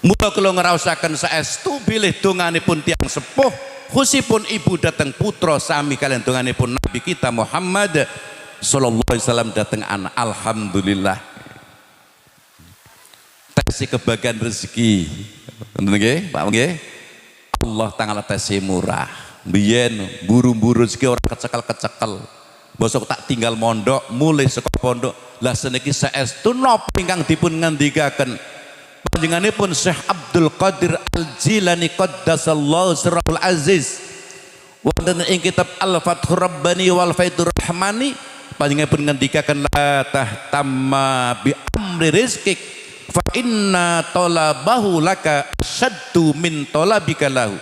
Mula kula ngraosaken saestu bilih donganipun tiyang sepuh khusipun ibu dateng putra sami kalian donganipun Nabi kita Muhammad sallallahu alaihi wasallam dateng anak. Alhamdulillah. Tesi kebagian rezeki. Ngoten nggih, Pak nggih. Allah taala tesi murah. Biyen buru-buru rezeki ora kecekel-kecekel. Bosok tak tinggal mondok, mulai saka pondok. Lah seniki saestu napa ingkang dipun ngendikaken panjenenganipun Syekh Abdul Qadir Al-Jilani qaddasallahu sirrahul aziz. Wonten ing kitab Al-Fathur Rabbani wal Faidur Rahmani panjenenganipun ngendikaken la tahtamma bi amri rizqik fa inna talabahu laka syaddu min talabika lahu.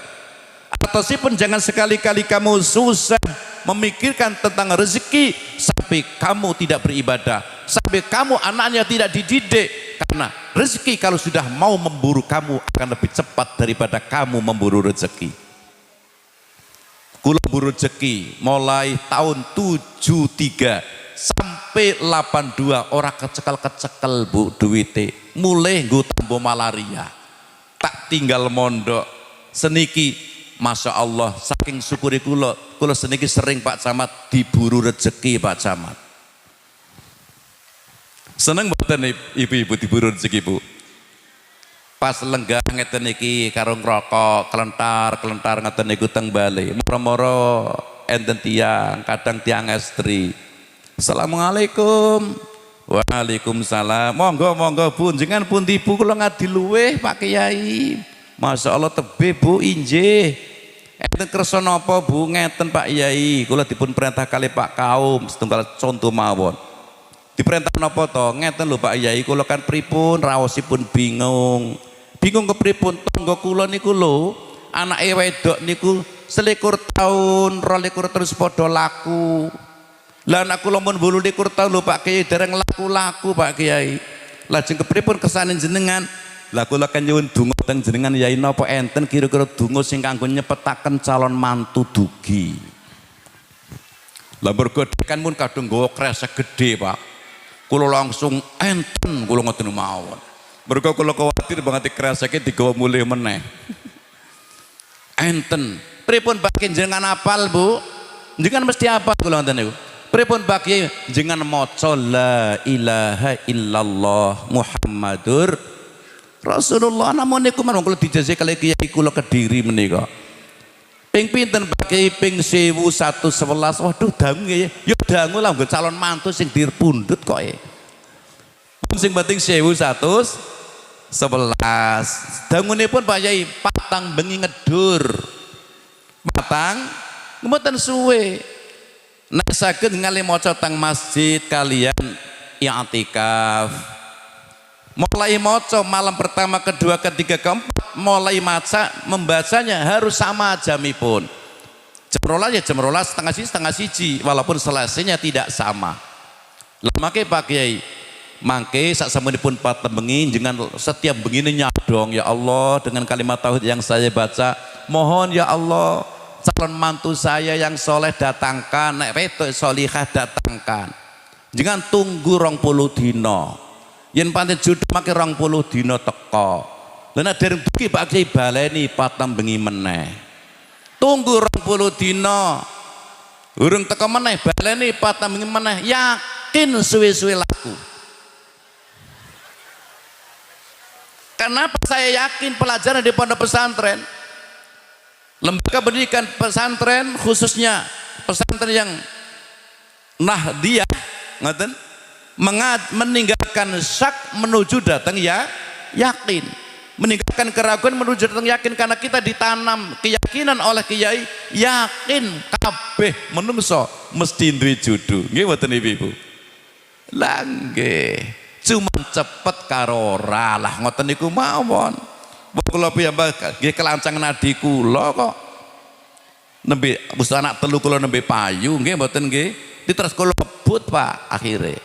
Atasipun jangan sekali-kali kamu susah memikirkan tentang rezeki sampai kamu tidak beribadah, sampai kamu anaknya tidak dididik, karena rezeki kalau sudah mau memburu kamu akan lebih cepat daripada kamu memburu rezeki. Kula buru rezeki mulai tahun 73 sampai 82 orang kecekel-kecekel Bu duwite, mulai nggo tambo malaria. Tak tinggal mondok seniki Masya Allah saking syukuri kula seniki sering Pak Camat diburu rezeki Pak Camat. Seneng mboten ibu-ibu diburu rezeki Bu? Pas lenggah ngeten iki karo ngrokok kelentar ngeten niku teng Bali. Moro-moro enten tiang, kadang tiang estri. Assalamualaikum. Waalaikumsalam. Monggo Bu, jenengan pundi Bu kula ngadi luweh Pak Kiai. Masya Allah tebe Bu injih. Enten kersa napa Bu? Ngeten Pak Yai, kula dipun perintah kali Pak Kaum setunggal contoh mawon. Diperintah napa to? Ngeten lho Pak Yai, kula kan pripun raosipun bingung. Bingung kepripun tangga kula niku lho, anake wedok niku 21 tahun, 22 terus padha laku. Lah anak kula mun 28 tahun lho Pak Kiai dereng laku-laku Pak Kiai. Lajeng kepripun kesane jenengan? Lah kula kan nyuwun donga teng jenengan Yai napa enten kira-kira donga sing kanggo nyepetaken calon mantu dugi. Lah mergo kan mun kadung nggawa kresek gedhe Pak. Kula langsung enten kula ngoten mawon. Mergo kula kuwatir banget kreseke digawa mulih meneh. Enten. Pripun bagi jenengan apal Bu? Jenengan mesti apal kula ngoten niku. Pripun bagi jenengan maca la ilaha illallah Muhammadur Rasulullah. Namun niku men kula dijajah kali Kiai kula Kediri menika. Ping pinten bagi ping 1111. Waduh dangu ya. Ya dangu lah nggo calon mantu sing dirpundhut kok e. Pun sing penting 1111. Dangunipun Pak Yai patang bengi ngedur. Patang mboten suwe. Nek saged ngali maca teng masjid kalian i'tikaf. Mulai moco malam pertama, kedua, ketiga, keempat mulai maca membacanya harus sama jamipun. Jam rolas ya jam rolas, setengah siji walaupun selesainya tidak sama. Lah make Pak Kiai, mangke sak samunipun patem bengi jenengan setiap bengine nyadong ya Allah dengan kalimat tauhid yang saya baca, mohon ya Allah calon mantu saya yang soleh datangkan, nek wedok solihah datangkan. Jangan tunggu 20 dina. Yen pancen jodoh make 20 dina teko. Lah nek dereng dugi Pak Kiai baleni patem bengi meneh. Tunggu 20 dina. Urung teko meneh baleni patem bengi meneh. Yakin suwe-suwe laku. Kenapa saya yakin pelajaran di pondok pesantren? Lembaga pendidikan pesantren khususnya pesantren yang Nahdiyah ngoten meninggalkan syak menuju datang ya yakin, meninggalkan keraguan menuju datang yakin, karena kita ditanam keyakinan oleh kiai yakin kabeh menungso mesti duwe jodoh. Nggih mboten Ibu? Lah nggih, cuman cepet karo ora lah ngoten niku mawon. Wong kula piyambak nggih kelancangan adi kula kok nembe wis anak telu kula nembe payu nggih mboten nggih, diterus kula kebut Pak akhire.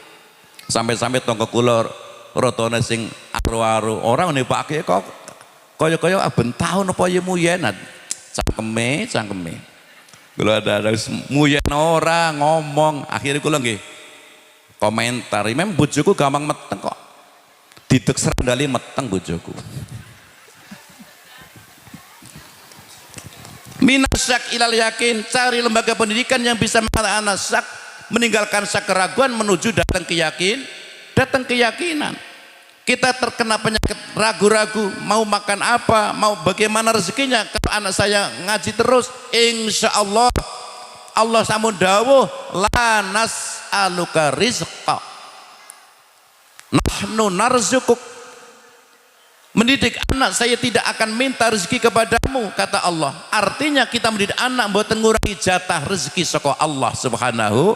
Sampai-sampai tonggo kula rotone sing aru-aru orang nih Pak Kiai kok kaya-kaya aben taun apa ya muyenan cangkeme kula ada muyen ora ngomong, akhirnya kula nggih komentar, memang bojoku gampang meteng kok, didek serandali meteng bojoku. Minasyak ilal yakin, cari lembaga pendidikan yang bisa mengatakan syak, meninggalkan syak keraguan menuju datang keyakinan. Kita terkena penyakit ragu-ragu, mau makan apa, mau bagaimana rezekinya. Kalau anak saya ngaji terus, insya Allah Allah samun dawuh la nas'aluka rizqa nahnu narzukuk. Mendidik anak saya tidak akan minta rezeki kepadamu, kata Allah. Artinya kita mendidik anak mboten ngurangi jatah rezeki saka Allah Subhanahu,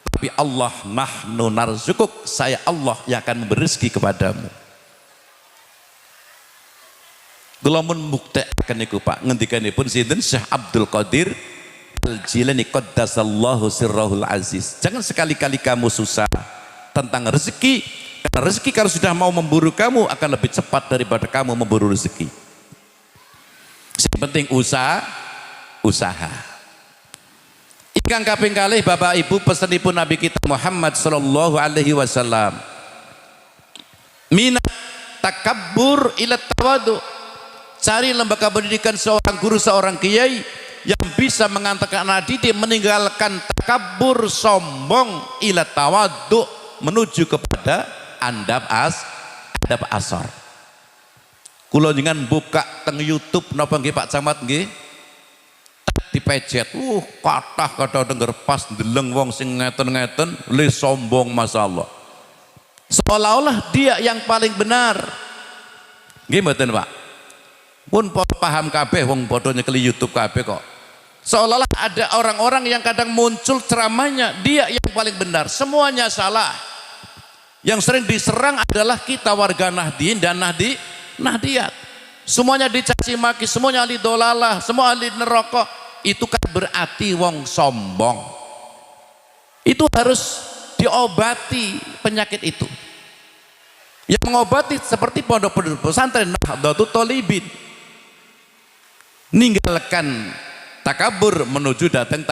tapi Allah nahnu narzukuk, saya Allah yang akan memberi rezeki kepadamu. Kula mun mbuktekake niku Pak, ngendikanipun sinten Syekh Abdul Qadir Al-Jilani qaddasallahu sirrahul aziz. Jangan sekali-kali kamu susah tentang rezeki, karena rezeki kalau sudah mau memburu kamu akan lebih cepat daripada kamu memburu rezeki. Yang penting usaha. Ingkang kaping kalih Bapak Ibu, pesanipun Nabi kita Muhammad sallallahu alaihi wasallam, minat takabbur ila tawadu. Cari lembaga pendidikan seorang guru, seorang kiai yang bisa mengantarkan anak didik meninggalkan takabbur, sombong, ila tawadu, menuju kepada andap asor. Kula jenengan buka teng YouTube napa nggih Pak Camat nggih, dipejet kathah denger pas ndeleng wong sing ngeten-ngeten le sombong masyaallah, seolah-olah dia yang paling benar. Nggih mboten Pak? Pun paham kabeh wong padha nyekeli YouTube kabeh kok. Seolah-olah ada orang-orang yang kadang muncul ceramahnya dia yang paling benar, semuanya salah. Yang sering diserang adalah kita warga Nahdien dan Nahdiyat. Semuanya dicaci maki, semuanya ahli dolalah, semua ahli neraka. Itu kan berarti wong sombong. Itu harus diobati penyakit itu. Yang mengobati seperti pondok pesantren Nahdlatul Thalibin. Ninggalkan takabur menuju datang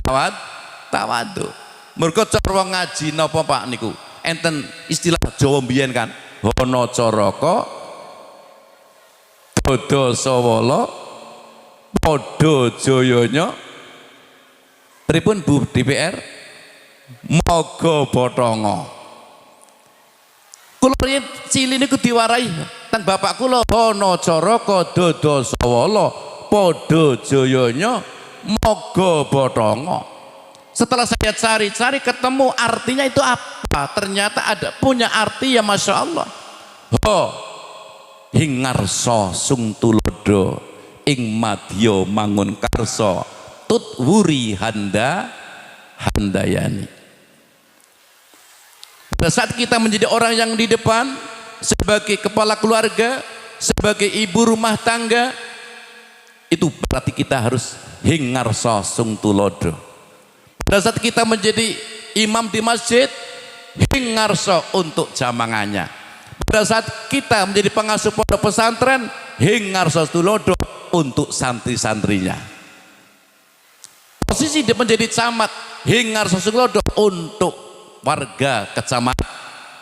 tawadu. Mergo cara wong ngaji napa Pak niku? Enten istilah Jawa mbiyen kan, hono coroko dodo sawala padha jayanya pripun Bu DPR moga bathanga. Kula riyen cilik niku diwarai teng bapak kula, hono coroko dodo sawala padha jayanya moga bathanga. Setelah saya cari-cari ketemu artinya itu apa, ternyata ada punya arti ya Masya Allah. Hingarso sung tulodo ing madya mangun karso tut wuri handayani. Pada saat kita menjadi orang yang di depan sebagai kepala keluarga, sebagai ibu rumah tangga, itu berarti kita harus hingarso sung tulodo. Pada saat kita menjadi imam di masjid, hingarso untuk jamangannya. Pada saat kita menjadi pengasuh pondok pesantren, hingarso tulodo untuk santri-santrinya. Posisi dia menjadi camat, hingarso tulodo untuk warga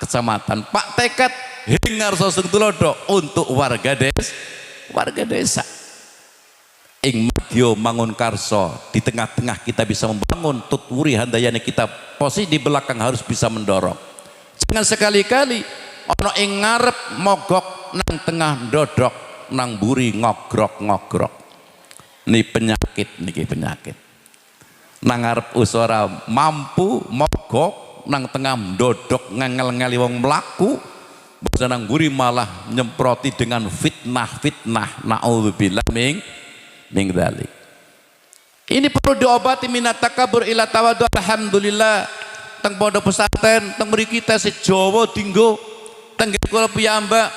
kecamatan. Pak Tekad, hingarso tulodo untuk warga desa. Ing madya mangun karso, di tengah-tengah kita bisa membangun, tutwuri handayane kita, posisi di belakang harus bisa mendorong. Jangan sekali-kali ono ing ngarep mogok, nang tengah dodok, nang buri ngogrok. Ini penyakit, niki penyakit. Nang ngarep usara mampu mogok, nang tengah dodok ngangel-ngeli wong mlaku, bahasa nang buri malah nyemproti dengan fitnah. Naudzubillah min dzalik. Ini perlu diobati minat takabur ila tawadu. Alhamdulillah teng pondok pesantren teng mriki kita sejowo dinggo teng kula piyambak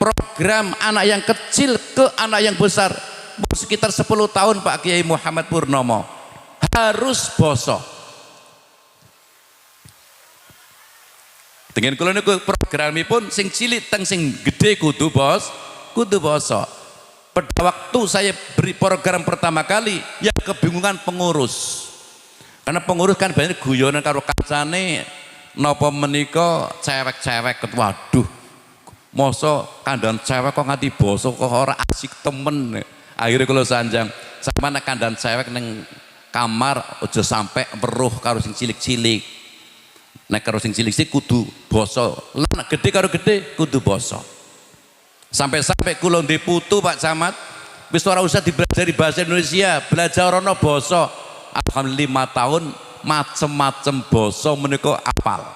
program anak yang kecil ke anak yang besar sekitar 10 tahun Pak Kiai Muhammad Purnomo harus boso. Dengan kula niku programipun sing cilik teng sing gede kudu boso. Pada waktu saya beri program pertama kali, yang kebingungan pengurus. Karena pengurus kan banyak guyonan karo kancane, napa menika cewek-cewek, waduh, mosok kandhan cewek kok nganti basa kok ora asik temen. Akhirnya kalau sanjang, sama nek kandhan cewek neng kamar aja sampai weruh karo sing cilik-cilik. Nek karo sing cilik-cilik kudu basa, lan gede karo gede kudu basa. Sampai kula ndek putu Pak Camat wis ora usah dipelajari bahasa Indonesia, belajar rono basa. Alhamdulillah 5 tahun macem-macem basa menika apal.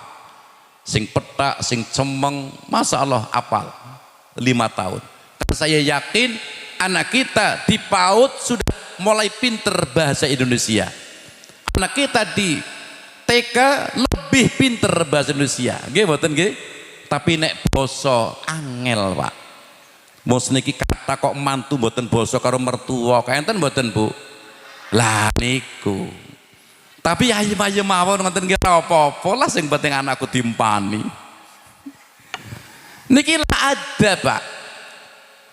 Sing petak, sing cemeng, masyaallah apal. 5 tahun. Karena saya yakin anak kita di PAUD sudah mulai pinter bahasa Indonesia. Anak kita di TK lebih pinter bahasa Indonesia. Nggih mboten nggih? Tapi nek basa angel, Pak. Mos niki kata kok mantu mboten basa karo mertua kaenten mboten Bu? Lah niku. Tapi ayem-ayem mawon ngoten nggih apa-apa lah sing penting anakku dimpani. Niki lah ada Pak.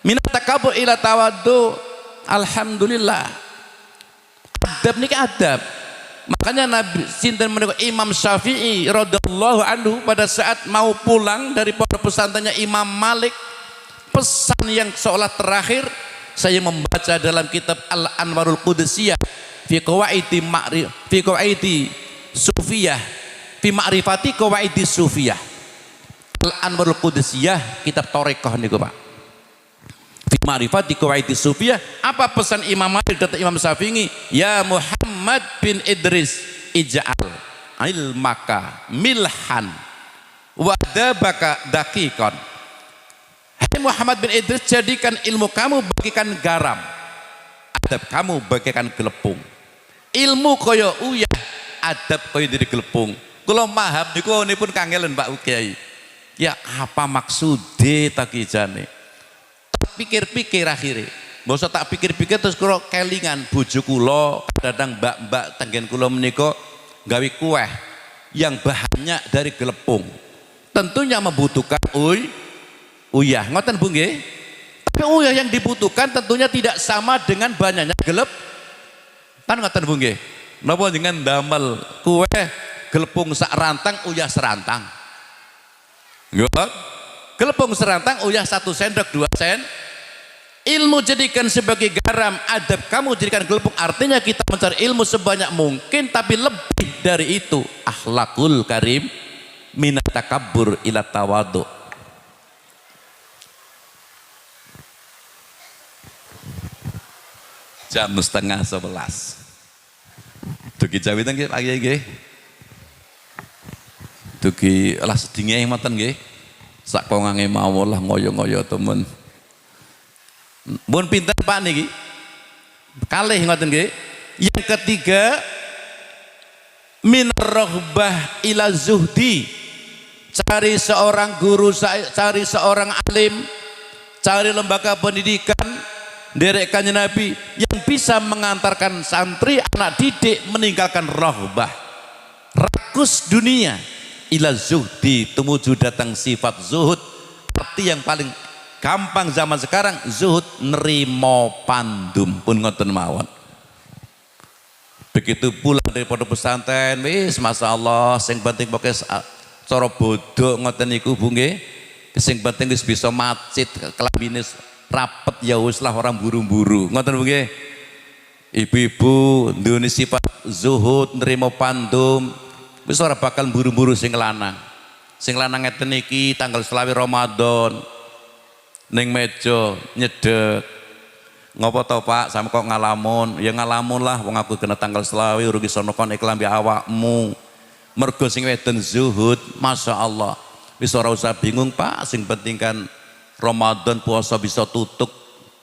Minat takabur ila tawaddu. Alhamdulillah. Adab niki adab. Makanya Nabi sinten menika Imam Syafi'i radhiyallahu anhu pada saat mau pulang dari pondok pesantrennya Imam Malik, pesan yang seolah terakhir saya membaca dalam kitab Al-Anwarul Qudsiyah fi qawaidi sufiyah fi ma'rifati qawaidi sufiyah. Al-Anwarul Qudsiyah kitab Thariqah niku Pak. Fi ma'rifati qawaidi sufiyah, apa pesan Imam Malik dan Imam Syafi'i? Ya Muhammad bin Idris ij'al ilmaka milhan wadabaka daqiqan. Hai Muhammad bin Idris, jadikan ilmu kamu bagikan garam, adab kamu bagikan gelepung. Ilmu kaya uyah, adab kaya diri gelepung. Kula paham niku nipun kangelen Pak Kiai. Ya apa maksude tak kijane? Tak pikir-pikir akhirnya. Mbok tak pikir-pikir terus kula kelingan bojo kula kadang mbak-mbak tenggen kula menika gawe kueh yang bahannya dari gelepung. Tentunya membutuhkan uyah, ngoten Bu nggih? Tapi uyah yang dibutuhkan tentunya tidak sama dengan banyaknya gelep. Kan ngoten Bu nggih? Napa dengan damel kue gelepung sak rantang, uyah serantang. Nggih. Gelepung serantang, uyah 1 sendok 2 sen. Ilmu jadikan sebagai garam, adab kamu jadikan gelepung. Artinya kita mencari ilmu sebanyak mungkin, tapi lebih dari itu akhlakul karim minat takabbur ila tawadhu. Jam 10:30. Dugi jawitan nggih Pak Kiai nggih. Dugi lah sedinge ngoten nggih. Sak kongange mawon lah ngoyo-ngoyo temen. Mun pinten Pak niki? Kalih ngoten nggih. Yang ketiga minar raghbah ila zuhdi. Cari seorang guru, cari seorang alim, cari lembaga pendidikan derek Kanjeng Nabi yang bisa mengantarkan santri anak didik meninggalkan rohbah rakus dunia ila zuhdi, tumuju datang sifat zuhud. Arti yang paling gampang zaman sekarang zuhud nerimo pandum pun ngoten mawon. Begitu pulang dari pondok pesantren wis masyaallah sing penting pokoke cara bodoh ngoten niku Bu nggih. Sing penting wis bisa macit kelambine rapet ya wis lah orang buru-buru ngoten Bu nggih. Ibu-ibu duweni sifat zuhud nerimo pandum wis ora bakal buru-buru sing lanang. Sing lanang ngeten iki tanggal 20 Ramadan ning meja nyedek. Ngopo to Pak, sampe kok ngalamun? Ya ngalamun lah wong aku kena tanggal 20 urung iso nekon iklambi awakmu. Mergo sing wedon zuhud, masyaallah. Wis ora usah bingung Pak, sing penting kan Ramadan puasa bisa tutuk,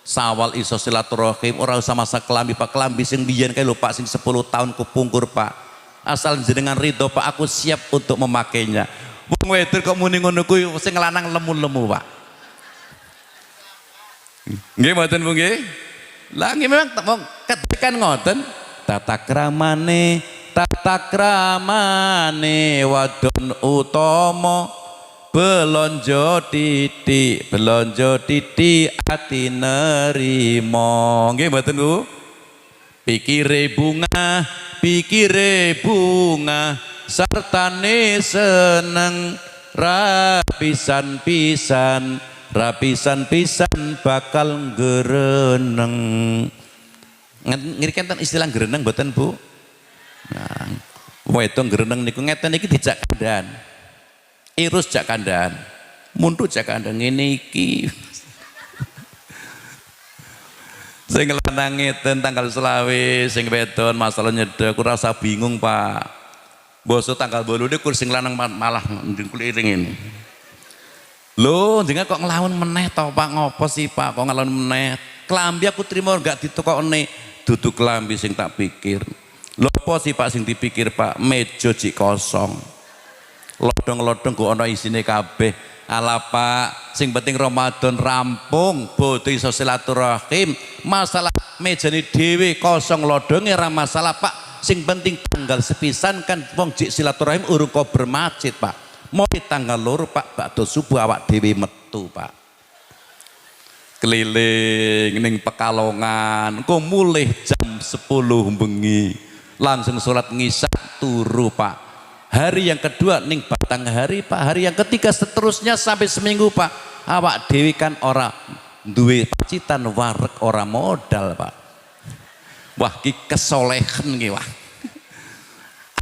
Sawal iso silaturahim, ora usah masak kelambi Pak. Kelambi sing biyen kae lho Pak, sing 10 tahun kupungkur Pak. Asal jenengan ridho Pak, aku siap untuk memakainya. Wong wedon kok muni ngono kuwi sing lanang lemu-lemu Pak. Nggih mboten Bu nggih? Lah nggih memang kedekan ngoten. Tata kramane wadon utama belonjo titik ati nerimo. Nggih mboten Bu? Pikire bunga sartane seneng rapisan bakal gereneng. Ngiri kenten istilah gereneng mboten Bu? Nah, wedok gereneng niku ngeten iki dijak kandhan. Irus jak kandhan. Muntu jak kandhan ngene iki. Sing lanang ngeten tanggal 20 sing wedon masalah nyedek ora usah bingung Pak. Bosok tanggal 8 kursi lanang malah kuliring ini. Loh, jenengan kok ngelawan meneh to Pak? Ngopo sih Pak kok ngelawan meneh? Klambi aku trimo enggak ditukokne. Dudu klambi sing tak pikir. Lho apa sih Pak sing dipikir Pak? Meja jik kosong. Lodong-lodong kok ana isine kabeh. Ala Pak, sing penting Ramadan rampung, bodho iso silaturahim. Masalah mejane dhewe kosong lodonge ora masalah Pak. Sing penting tanggal sepisan kan wong jik silaturahim urung kok bermasjid Pak. Mau tanggal loro Pak bakdo subuh awak dhewe metu Pak. Keliling ning Pekalongan, engko mulih jam 10 bengi. Langsung sholat ngisya turu Pak. Hari yang kedua ning Batanghari Pak. Hari yang ketiga seterusnya sampai seminggu Pak. Awak dhewe kan ora duwe pacitan wareg ora modal Pak. Wah ki kesolehan ki wah.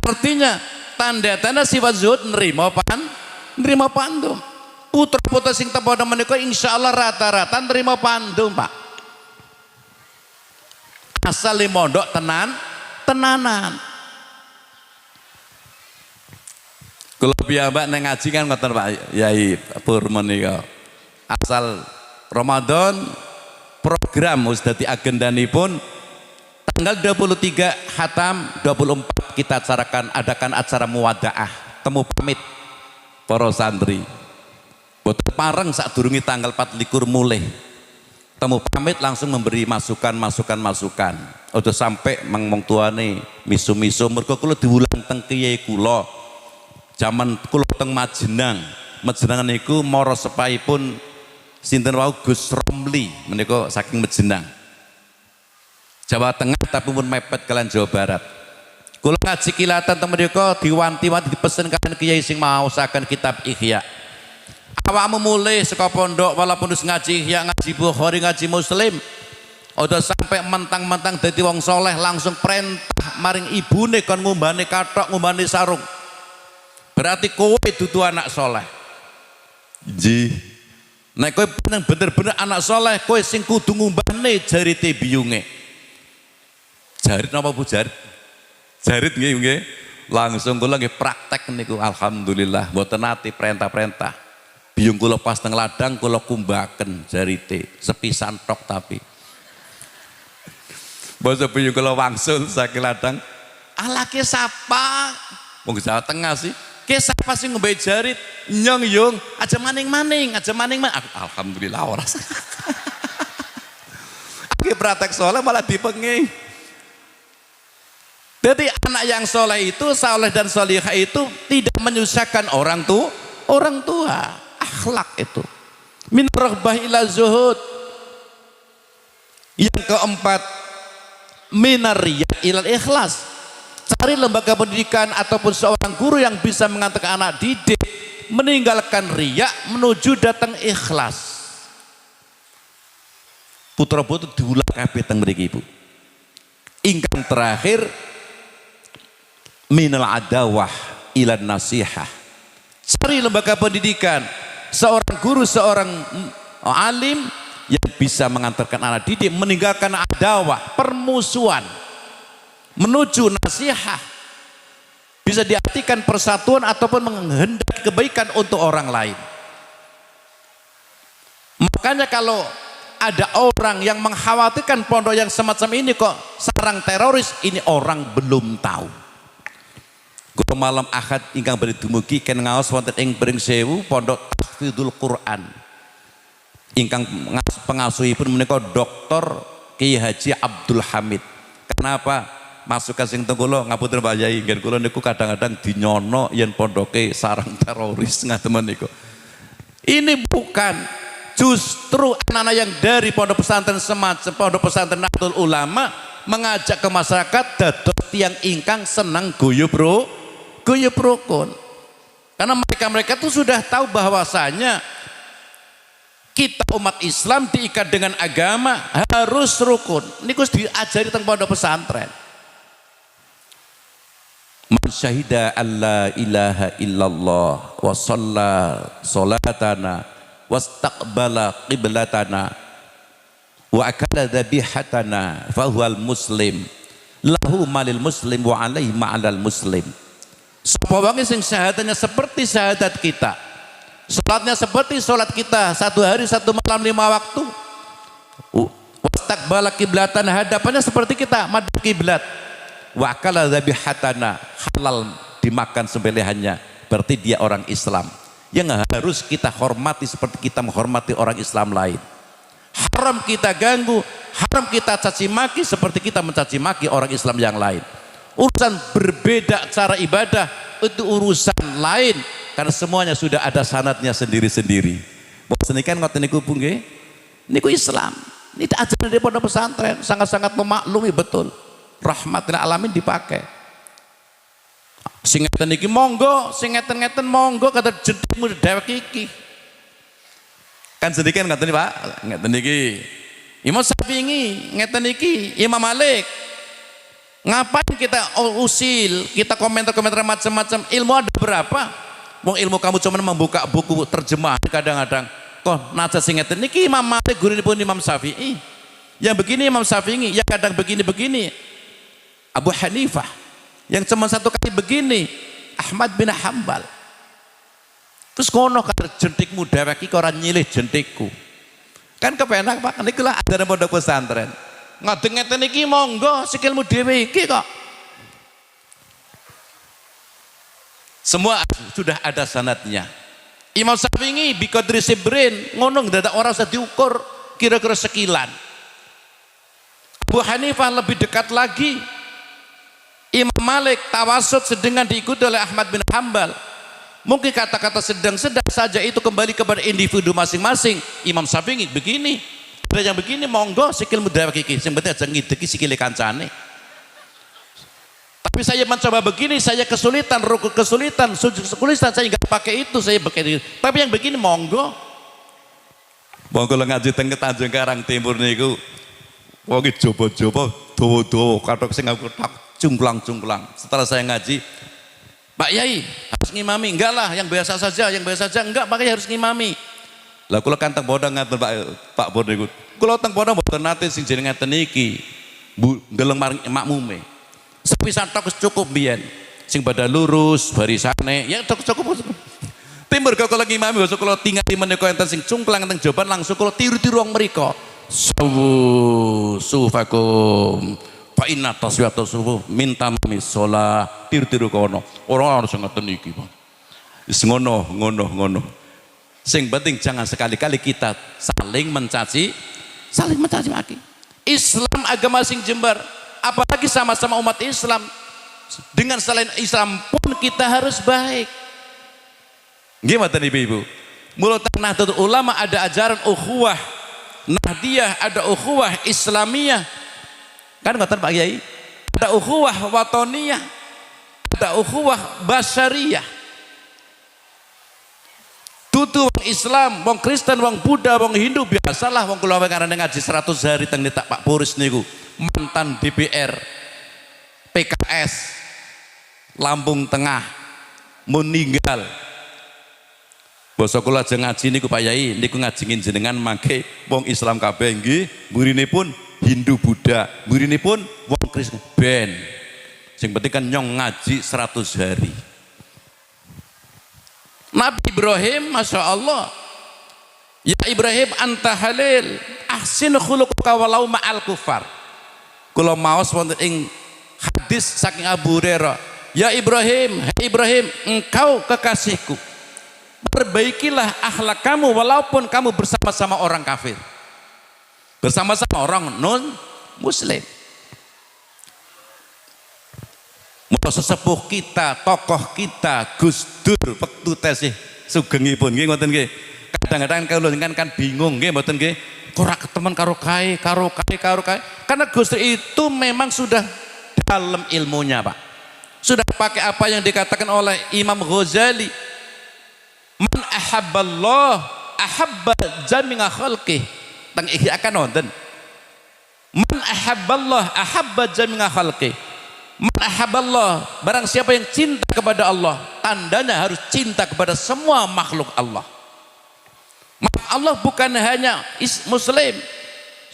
Artinya tanda-tanda sifat zuhud nerima pandum. Putra-putra sing tepada menika insyaallah rata-rata nerima pandum Pak. Asal mondok tenanan. Kalau piyambak nang ngaji kan ngoten Pak Yai Pur menika. Asal Ramadan program wis dadi agendanipun tanggal 23 Hatam 24 kita adakan acara muwadaah, temu pamit para santri. Boten pareng sadurunge tanggal 24 mulih. Temu pamit langsung memberi masukan. Udah sampai mangmong tuane misu-misu mergo kula diulang teng kiai kula. Zaman kula teng Majenang niku mara sepaipun sinten wau Gus Romli menika saking Majenang. Jawa Tengah tapi pun mepet kalian Jawa Barat. Kula ngaji kilatan teng mriku diwanti-wanti dipesen kalian kiai sing maosaken kitab Ihya. Awakmu mulih saka pondok walaupun wis ngaji Ihya, ngaji Bukhari, ngaji Muslim. Udah sampai mentang-mentang dadi wong soleh langsung perintah maring ibune kon ngumbane kathok, ngumbane sarung. Berarti kowe dudu anak soleh. Ji. Nek kowe bener-bener anak soleh, kowe sing kudu ngumbane jarite biyunge. Jarit napa Bu jarit? Jarit nggih. Langsung kula nggih praktek niku alhamdulillah mboten nate perintah-perintah. Biyung kula pas teng ladang kula kumbaken jarite, sepisan tok tapi. Basa biyung kula wangsul saking ladang. Alake sapa? Wong Jawa Tengah sih. Kisah pasti ngombe jarit nyong yung aja maning-maning, aja maning-maning. Alhamdulillah ora. Aki praktek soleh malah dipenging. Jadi anak yang soleh itu, soleh dan solihah itu tidak menyusahkan orang tua. Akhlak itu. Min raghbah ila zuhud. Yang keempat, minar riya ilal ikhlas. Cari lembaga pendidikan ataupun seorang guru yang bisa mengantarkan anak didik meninggalkan riya menuju datang ikhlas. Putra putri diulang kabeh teng mriki Ibu. Ingkang terakhir minal adawah ila nasihah. Cari lembaga pendidikan, seorang guru, seorang alim yang bisa mengantarkan anak didik meninggalkan adawah, permusuhan menuju nasihat, bisa diartikan persatuan ataupun menghendaki kebaikan untuk orang lain. Makanya kalau ada orang yang mengkhawatirkan pondok yang semacam ini kok sarang teroris, ini orang belum tahu. Kula malam Ahad ingkang badhe dumugi ken ngaos wonten ing Bring Sewu pondok Tahfidzul Quran. Ingkang pengasuhipun menika Dr. Kiai Haji Abdul Hamid. Kenapa? Masukan sing teng kula ngapunten Pak Yai, ngen kula niku kadang-kadang dinyono yen pondoke sarang teroris ngaten niku. Ini bukan, justru anak-anak yang dari pondok pesantren semacam pondok pesantren Nahdlatul Ulama mengajak ke masyarakat dados tiang ingkang senang guyub rukun. Karena mereka itu sudah tahu bahwasanya kita umat Islam diikat dengan agama harus rukun. Niku diajari teng pondok pesantren. Man syahida alla ilaha illallah wa shalla salatana wastaqbala qiblatana wa akala dhabihatana fahuwal muslim lahu malil muslim wa alaihi ma'alal muslim. Sapa wong sing syahadatnya seperti syahadat kita, salatnya seperti salat kita, satu hari satu malam 5 waktu, wastaqbala qiblatan, hadapannya seperti kita madhep kiblat, wa akala dhabihatana, halal dimakan sembelihannya, berarti dia orang Islam yang harus kita hormati seperti kita menghormati orang Islam lain. Haram kita ganggu, haram kita caci maki seperti kita mencaci maki orang Islam yang lain. Urusan berbeda cara ibadah itu urusan lain, karena semuanya sudah ada sanadnya sendiri-sendiri. Boten kan ngoten niku Bu nggih. Niku Islam. Ini ajaran dari pondok pesantren sangat-sangat memaklumi betul. Rahmatil alamin dipakai. Sing ngeten iki monggo, sing ngeten-ngeten monggo, kata jenengmu dhewek iki. Kan sedikit ngeten Pak, ngeten iki. Imam Syafi'i ngeten iki, Imam Malik. Ngapain kita usil, kita komentar-komentar macam-macam, ilmu ada berapa? Wong ilmu kamu cuma membuka buku terjemahan kadang-kadang. Kok naca sing ngeten niki Imam Malik gurunipun Imam Syafi'i. Yang begini Imam Syafi'i, yang kadang begini-begini. Abu Hanifah yang cuma satu kali begini, Ahmad bin Hambal. Terus kono kan jentikmu dhewek iki ora nyilih jentikku. Kan kepenak Pak, niku lah ajaran pondok pesantren. Ngeten iki monggo sikilmu dhewe iki kok. Semua sudah ada sanadnya. Imam Syafi'i biqadri sibrin, ngono dadak ora usah diukur kira-kira sekilan. Abu Hanifah lebih dekat lagi. Imam Malik tawasud sedang diikuti oleh Ahmad bin Hambal. Mungkin kata-kata sedang-sedang saja itu kembali kepada individu masing-masing. Imam Syafi'i begini, ada yang begini, monggo sikilmu dhewek iki, sing penting aja ngideki sikile kancane. Tapi saya mencoba begini, saya kesulitan, rukuk kesulitan, sujud kesulitan, saya nggak pakai itu, saya begini. Tapi yang begini monggo. Monggo ngaji teng Tanjung Karang Timur niku. Wong iki jopo-jopo dawa-dawa kathok sing aku tak cungklang-cungklang. Setelah saya ngaji, Pak Yai harus ngimami, enggak lah yang biasa saja, enggak, makanya harus ngimami. Lah kula kan teng bodang ngaten Pak Bodo iku. Kula teng bodang mboten nate sing jeneng ngaten iki. Ndeleng makmume. Sepisan tok cukup biyen. Sing pada lurus barisane, ya cukup. Timur kula ngimami besok kula tingali menika enten sing cungklang teng jaban langsung kula tiru-tiru wong mriku. Sawu sufakum fa inna taswiyata sufu minta mami sholat, tiru-tiru kono. Ora harus ngeten iki, Pak. Wis ngono. Sing penting jangan sekali-kali kita saling mencaci maki. Islam agama sing jembar, apalagi sama-sama umat Islam. Dengan selain Islam pun kita harus baik. Gimana ibu-ibu? Mulut Nahdlatul Ulama ada ajaran ukhuwah Nahdiyah, ada ukhuwah Islamiyah. Kan kata Pak Kiai, ada ukhuwah watoniyah, ada ukhuwah basyariyah. Tutu wong Islam, wong Kristen, wong Buddha, wong Hindu biasalah wong kula karena ngaji 100 hari teng tak Pak Puris niku, mantan DPR, PKS, Lampung Tengah, meninggal. Basa kula aja ngaji niku Pak Yai, niku ngajingin jenengan mangke wong Islam kabeh nggih, murinipun Hindu Buddha, murinipun wong Kristen ben. Sing penting kan nyong ngaji 100 hari. Nabi Ibrahim, Masya Allah, ya Ibrahim anta halil ahsin khuluquka walau ma'al kufar. Kula maos wonten ing hadis saking Abu Hurairah, ya Ibrahim, hai Ibrahim, engkau kekasihku, perbaikilah akhlak kamu walaupun kamu bersama-sama orang kafir, bersama-sama orang non muslim. Mau sesepuh kita, tokoh kita, Gus Dur, waktu tesih sugengipun nggih ngoten nggih. Kadang-kadang kalau kan bingung nggih mboten nggih. Ora ketemen karo kae. Karena Gus Dur itu memang sudah dalam ilmunya, Pak. Sudah pakai apa yang dikatakan oleh Imam Ghazali. Man ahabballah ahabba jami'a khalqih. Teng iki akan nonton. Man ahabballah ahabba jami'a khalqih. Man ahabballah, barang siapa yang cinta kepada Allah, tandanya harus cinta kepada semua makhluk Allah. Allah bukan hanya muslim,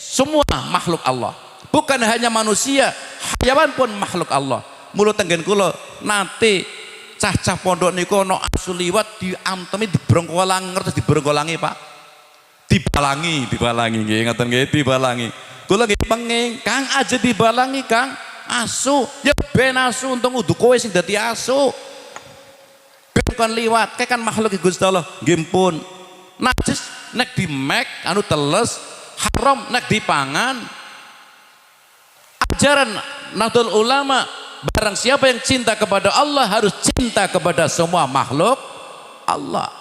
semua makhluk Allah. Bukan hanya manusia, hayawan pun makhluk Allah. Mulut tenggen kula nate cah-cah pondok niku ana asu liwat diantemi dibrongkolang, ngertos dibrongkolangi, Pak. Dibalangi nggih, ngoten nggih, dibalangi. Kula nggih penging, Kang aja dibalangi, Kang. Asu, ya ben asu untung udu kowe sing dadi asu. Ben kon liwat, kae kan makhluk Gusti Allah. Nggih pun. Najis nek dimek anu teles, haram nek dipangan. Ajaran Nahdlatul Ulama, barang siapa yang cinta kepada Allah harus cinta kepada semua makhluk Allah.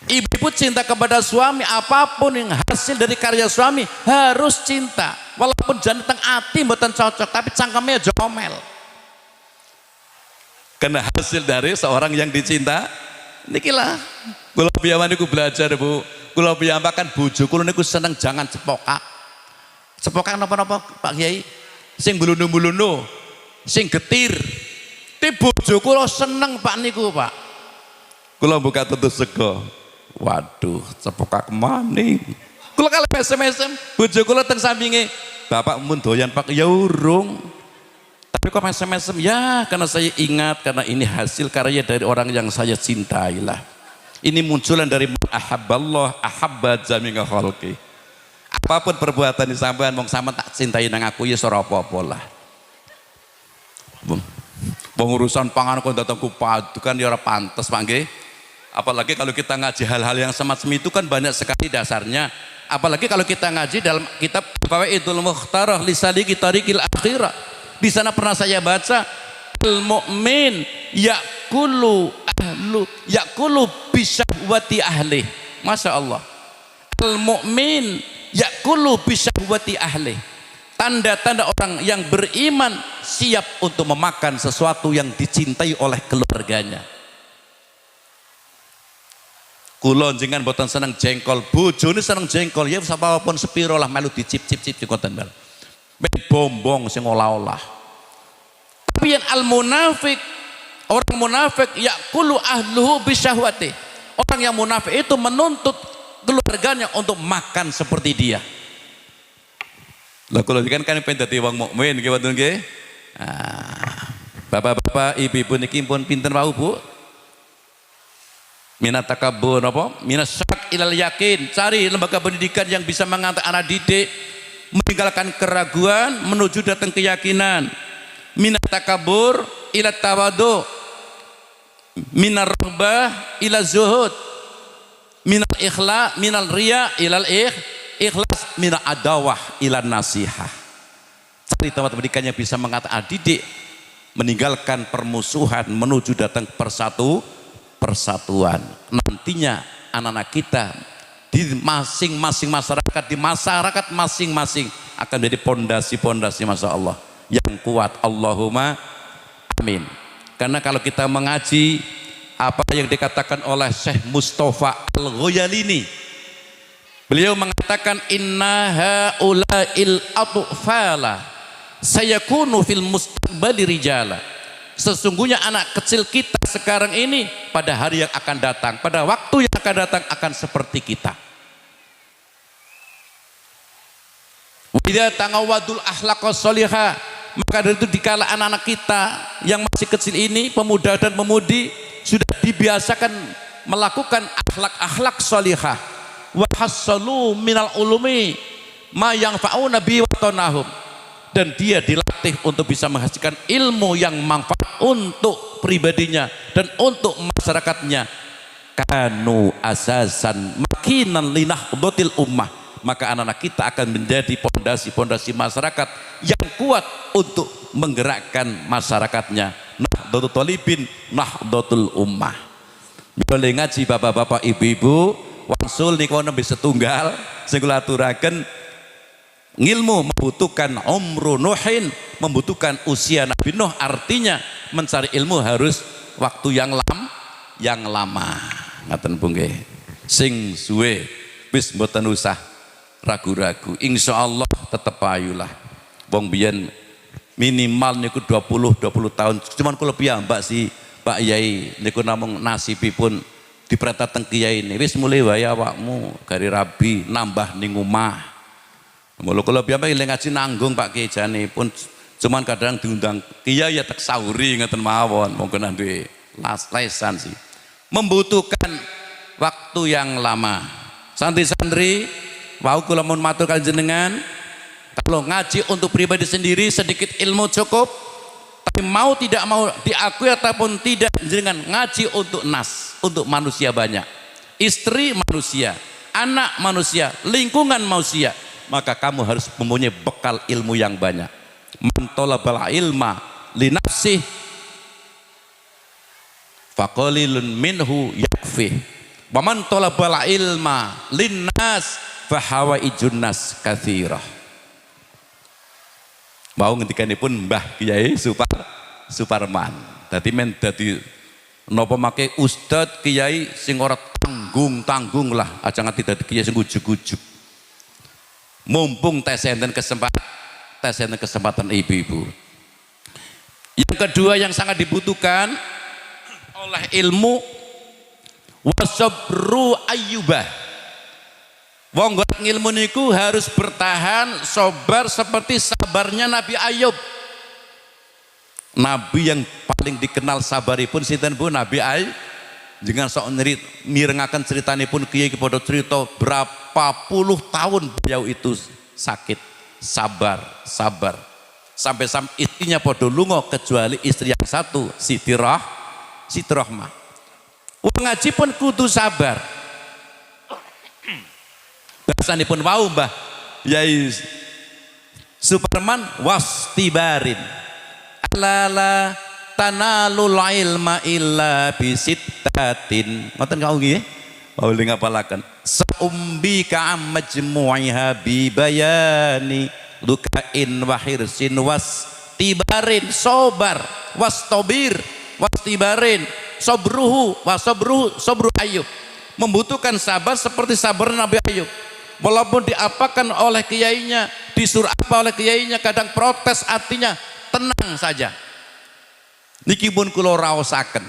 Ibu cinta kepada suami, apapun yang hasil dari karya suami harus cinta. Walaupun jangan teng ati mboten cocok, tapi cangkemnya jomel. Karena hasil dari seorang yang dicinta nikilah. Kula piyambak niku belajar, Bu. Kula piyambak kan bojo kula niku seneng jangan cepokak. Cepokak napa-napa Pak Kiai? Sing bulunu-bulunu, sing getir. Ti bojo kula seneng Pak niku, Pak. Kula buka tutu sego. Waduh, cepokak maning. Kula kalih mesem-mesem, bojo kula teng sampinge, "Bapak mun doyan Pak?" "Ya urung." Tapi kok mesem-mesem? "Ya, karena saya ingat karena ini hasil karya dari orang yang saya cintai lah. Ini munculan dari ahabballah ahabba jami'a khalqi." Apapun perbuatan di sampean wong sampean tak cintai nang aku ya ora apa-apa lah. Pengurusan pangan kok datang ku padu kan ya ora pantes, Pak nggih. Apalagi kalau kita ngaji hal-hal yang semacam itu kan banyak sekali dasarnya. Apalagi kalau kita ngaji dalam kitab Fawaidul Mukhtarah li Saliki Tariqil Akhirah. Di sana pernah saya baca al-mu'min yakulu bisyahwati ahli. Masya Allah. Al-mu'min yakulu bisyahwati ahli. Tanda-tanda orang yang beriman siap untuk memakan sesuatu yang dicintai oleh keluarganya. Kula jenengan boten seneng jengkol, bojone seneng jengkol, ya apapun sepiro lah melu dicip-cip ngoten bal. Ben bombong sing olah-olah. Tapi yang al-munafik, orang munafik yakulu ahluhu bisyahwati. Orang yang munafik itu menuntut keluarganya untuk makan seperti dia. Lah kula kan pengen dadi wong mukmin nggih wonten nggih. Bapak-bapak, ibu-ibu niki pun pinten wau, Bu? Minat takabur apa? Minat syak ilal yakin. Cari lembaga pendidikan yang bisa mengantar anak didik meninggalkan keraguan menuju datang keyakinan. Minat takabur ila tawadu. minar raghbah ila zuhud, minal ikhlas minal riya ilal ikhlas, minal adawah ila nasihah. Cari tempat pendidikan yang bisa mengatakan didik meninggalkan permusuhan menuju datang persatuan. Nantinya anak-anak kita di masing-masing masyarakat, di masyarakat masing-masing akan menjadi pondasi-pondasi Masya Allah yang kuat. Allahumma amin. Karena kalau kita mengaji apa yang dikatakan oleh Syekh Mustafa Al-Ghayalini, beliau mengatakan inna haula'il atfala sayakunu fil mustaqbali rijala. Sesungguhnya anak kecil kita sekarang ini pada hari yang akan datang, pada waktu yang akan datang akan seperti kita. Wa idza tangawadul akhlaqas shalihah, maka dari itu dikala anak-anak kita yang masih kecil ini, pemuda dan pemudi, sudah dibiasakan melakukan akhlak-akhlak shalihah, wa hassalu minal ulumi ma yanfa'una bi wa tanahum, dan dia dilatih untuk bisa menghasilkan ilmu yang manfaat untuk pribadinya dan untuk masyarakatnya. Kanu asasan makinan linahdotil ummah, maka anak-anak kita akan menjadi pondasi-pondasi masyarakat yang kuat untuk menggerakkan masyarakatnya. Nahdlatul Thalibin, nahdlatul ummah. Boleh ngaji bapak-bapak, ibu-ibu, wangsul niku nembe setunggal sing kula aturaken, ngilmu membutuhkan umru Nuhin, membutuhkan usia Nabi Nuh, artinya mencari ilmu harus waktu yang lama. Ngaten Bu nggih. Sing suwe wis mboten usah ragu-ragu, insyaallah tetep ayulah. Wong biyen minimal niku 20 tahun. Cuman kula piyambak sih Pak Yai niku namung nasibipun diperintah teng kiai ini, wis mulai wae awakmu gari rabi nambah ning omah. Mula kula piyambak eling ngaji nanggung Pak Kiai janipun, cuman kadang diundang kiai ya tek sahuri ngeten mawon, monggo duwe lesan sih. Membutuhkan waktu yang lama. Santri-santri, wau kula mun matur kanjenengan, kalau ngaji untuk pribadi sendiri sedikit ilmu cukup, tapi mau tidak mau diakui ataupun tidak, jenengan ngaji untuk nas, untuk manusia banyak, istri manusia, anak manusia, lingkungan manusia, maka kamu harus mempunyai bekal ilmu yang banyak. Man talabal ilma li nafsih faqalilun minhu yakfih, wa man talabal ilma linnas fahawaijun nas katsirah. Mau ngendikanipun Mbah Kiai Suparman. Dadi men dadi napa make ustad kiai sing ora tanggung-tanggung lah, aja nganti dadi kiai sing ujug-ujug. Mumpung enten kesempatan ibu-ibu. Yang kedua yang sangat dibutuhkan oleh ilmu, wasabru ayyubah. Wong golek ngilmu niku harus bertahan, sabar seperti sabarnya Nabi Ayub. Nabi yang paling dikenal sabaripun sinten Bu? Nabi Ayub. Jangan sok mirengaken ceritanipun kiai kepada cerita berapa puluh tahun beliau itu sakit, sabar sampai istrinya podo lungo, kecuali istri yang satu Siti Rahmah. Wong ngaji pun kudu sabar. Bahasanipun wau Mbah Yai Suparman, wastibarin alala tanalul ilma illa bisittatin. Ngoten kau nggih? Pauli ngapalaken. Saumbi ka majmu'iha bi bayani lukain wa hirsin wastibarin, sabar wastibarin sabruhu sabru Ayub. Membutuhkan sabar seperti sabar Nabi Ayub. Walaupun diapakan oleh kiainya, disuruh apa oleh kiainya, kadang protes, artinya tenang saja. Niki pun kula raosaken.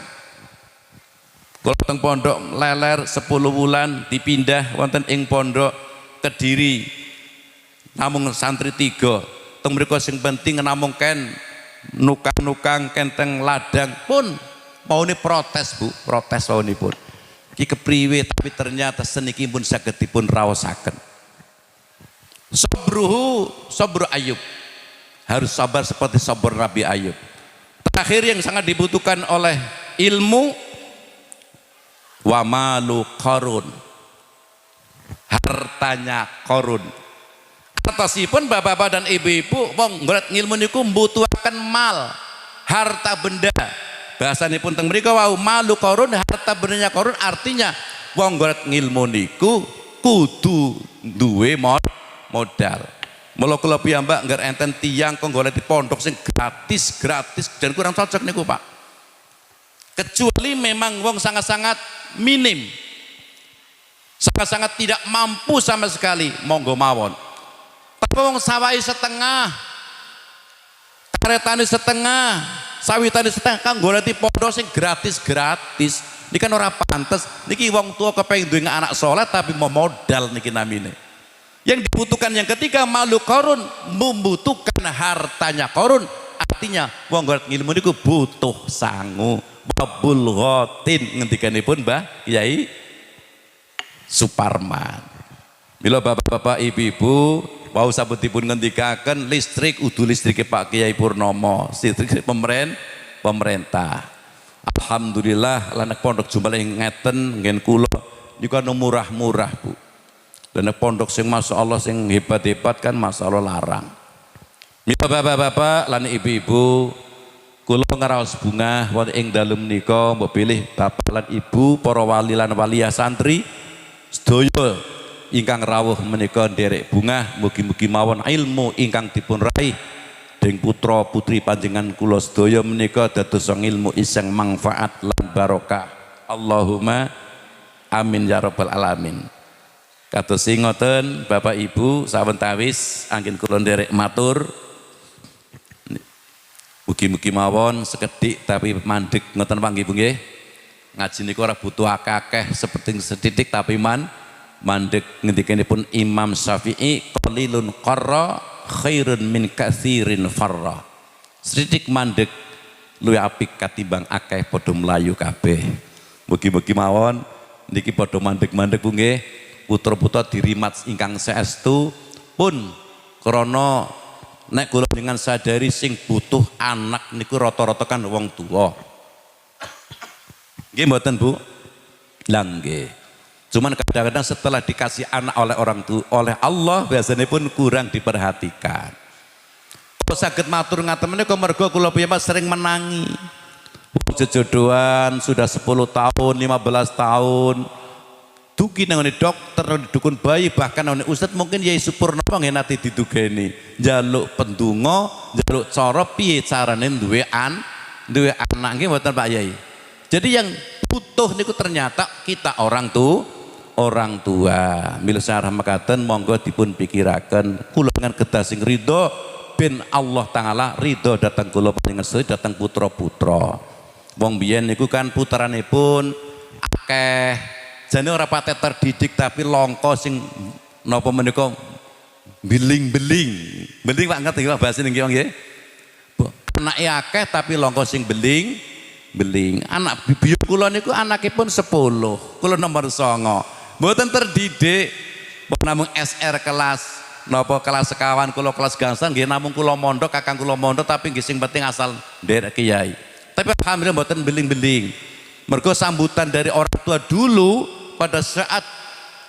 Kula teng pondok leler 10 bulan dipindah wonten ing pondok Kediri. Namung santri 3. Teng mriku sing penting namung ken nukang-nukang kenteng ladang pun maune protes Bu, protes waunipun. Ki kepriwe, tapi ternyata seniki pun saged dipun raosaken. Sabru Ayub. Harus sabar seperti sabar Nabi Ayub. Terakhir yang sangat dibutuhkan oleh ilmu, wa malu Qarun, hartanya Qarun. Artosipun bapak-bapak dan ibu-ibu wong golek ngilmu niku mbutuhaken mal, harta benda. Bahasanipun teng mriku wau malu Qarun, harta bendanya Qarun, artinya wong golek ngilmu niku kudu duwe modal. Mula kula piyambak ngger enten tiyang kok golek di pondok sing gratis dan kurang cocok niku Pak. Kecuali memang wong sangat-sangat minim, sangat-sangat tidak mampu sama sekali, monggo mawon. Tapi wong sawai setengah, karetane setengah, sawitane setengah, kang golek di pondok sing gratis. Ini kan ora pantes. Niki wong tua kepengin duwe anak sholat tapi mau modal niki namine. Yang dibutuhkan yang ketiga malu Qarun, membutuhkan hartanya Qarun. Artinya wong golek ilmu niku butuh sangu. Babul ghatin ngendikanipun Mbah Kyai Suparman. Mila bapak-bapak ibu-ibu wau sabetipun ngendikaken listrik udu listrike Pak Kyai Purnomo, listrik pemerintah. Alhamdulillah lanek pondok jumlah ngeten ngen kula juga murah-murah Bu. Lanek pondok sing masyaallah sing hebat-hebat kan masyaallah larang. Mila bapak-bapak lan ibu-ibu kula ngaraos bunga wonten ing dalem nika mbok pilih bapak lan ibu para wali lan waliyah santri sedaya ingkang rawuh menika nderek bunga mugi-mugi mawon ilmu ingkang dipun raih dening putra putri panjenengan kula sedaya menika dados ilmu iseng manfaat lan barokah. Allahumma amin ya rabbal alamin. Kados sing ngoten Bapak Ibu sawentawis anggen kula nderek matur mugi-mugi mawon sekedhik tapi mandek ngoten panggih Bu nggih. Ngaji niku ora butuh akeh seperti setitik tapi mandek ngendikanipun Imam Syafi'i qalilun qarra khairun min katsirin farra. Setitik mandek luwih apik katimbang akeh padha mlayu kabeh. Mugi-mugi mawon niki padha mandek-mandek Bu nggih. Putra-putra dirimat ingkang saestu pun krana nek kula dengan sadari sing butuh anak niku rata-rata kan wong tua. Nggih mboten Bu? Lah nggih. Cuman kadang-kadang setelah dikasih anak oleh orang tua oleh Allah biasanya pun kurang diperhatikan. Kok saged matur ngaten menika mergo kula piyambak sering menangi. Jodohan sudah 10 tahun, 15 tahun. Dugi nang dokter, dukun bayi, bahkan nang ustad mungkin Yai Supurnomo nggih nate didugeni njaluk pendonga, njaluk cara piye carane duwe anak nggih mboten Pak Yai. Jadi yang butuh niku ternyata kita orang tua. Mila sarah makaten monggo dipun pikiraken kula dengan kedah sing ridho ben Allah taala ridho datang kula panjenengan sedaya datang putra-putra. Wong biyen niku kan puteranipun akeh jane ora pate terdidik tapi longko sing napa menika beling-beling. Beling Pak ngerti Pak bahasa niki nggih. Anake akeh tapi longko sing beling. Anak bibi kula niku anakipun 10. Kula nomor 9. Mboten terdidik. Namung SR kelas napa kelas sekawan kula kelas gangsal nggih namung kula mondok kakang kula mondok tapi nggih sing penting asal nderek kiai. Tapi alhamdulillah mboten beling-beling. Mergo sambutan dari orang tua dulu pada saat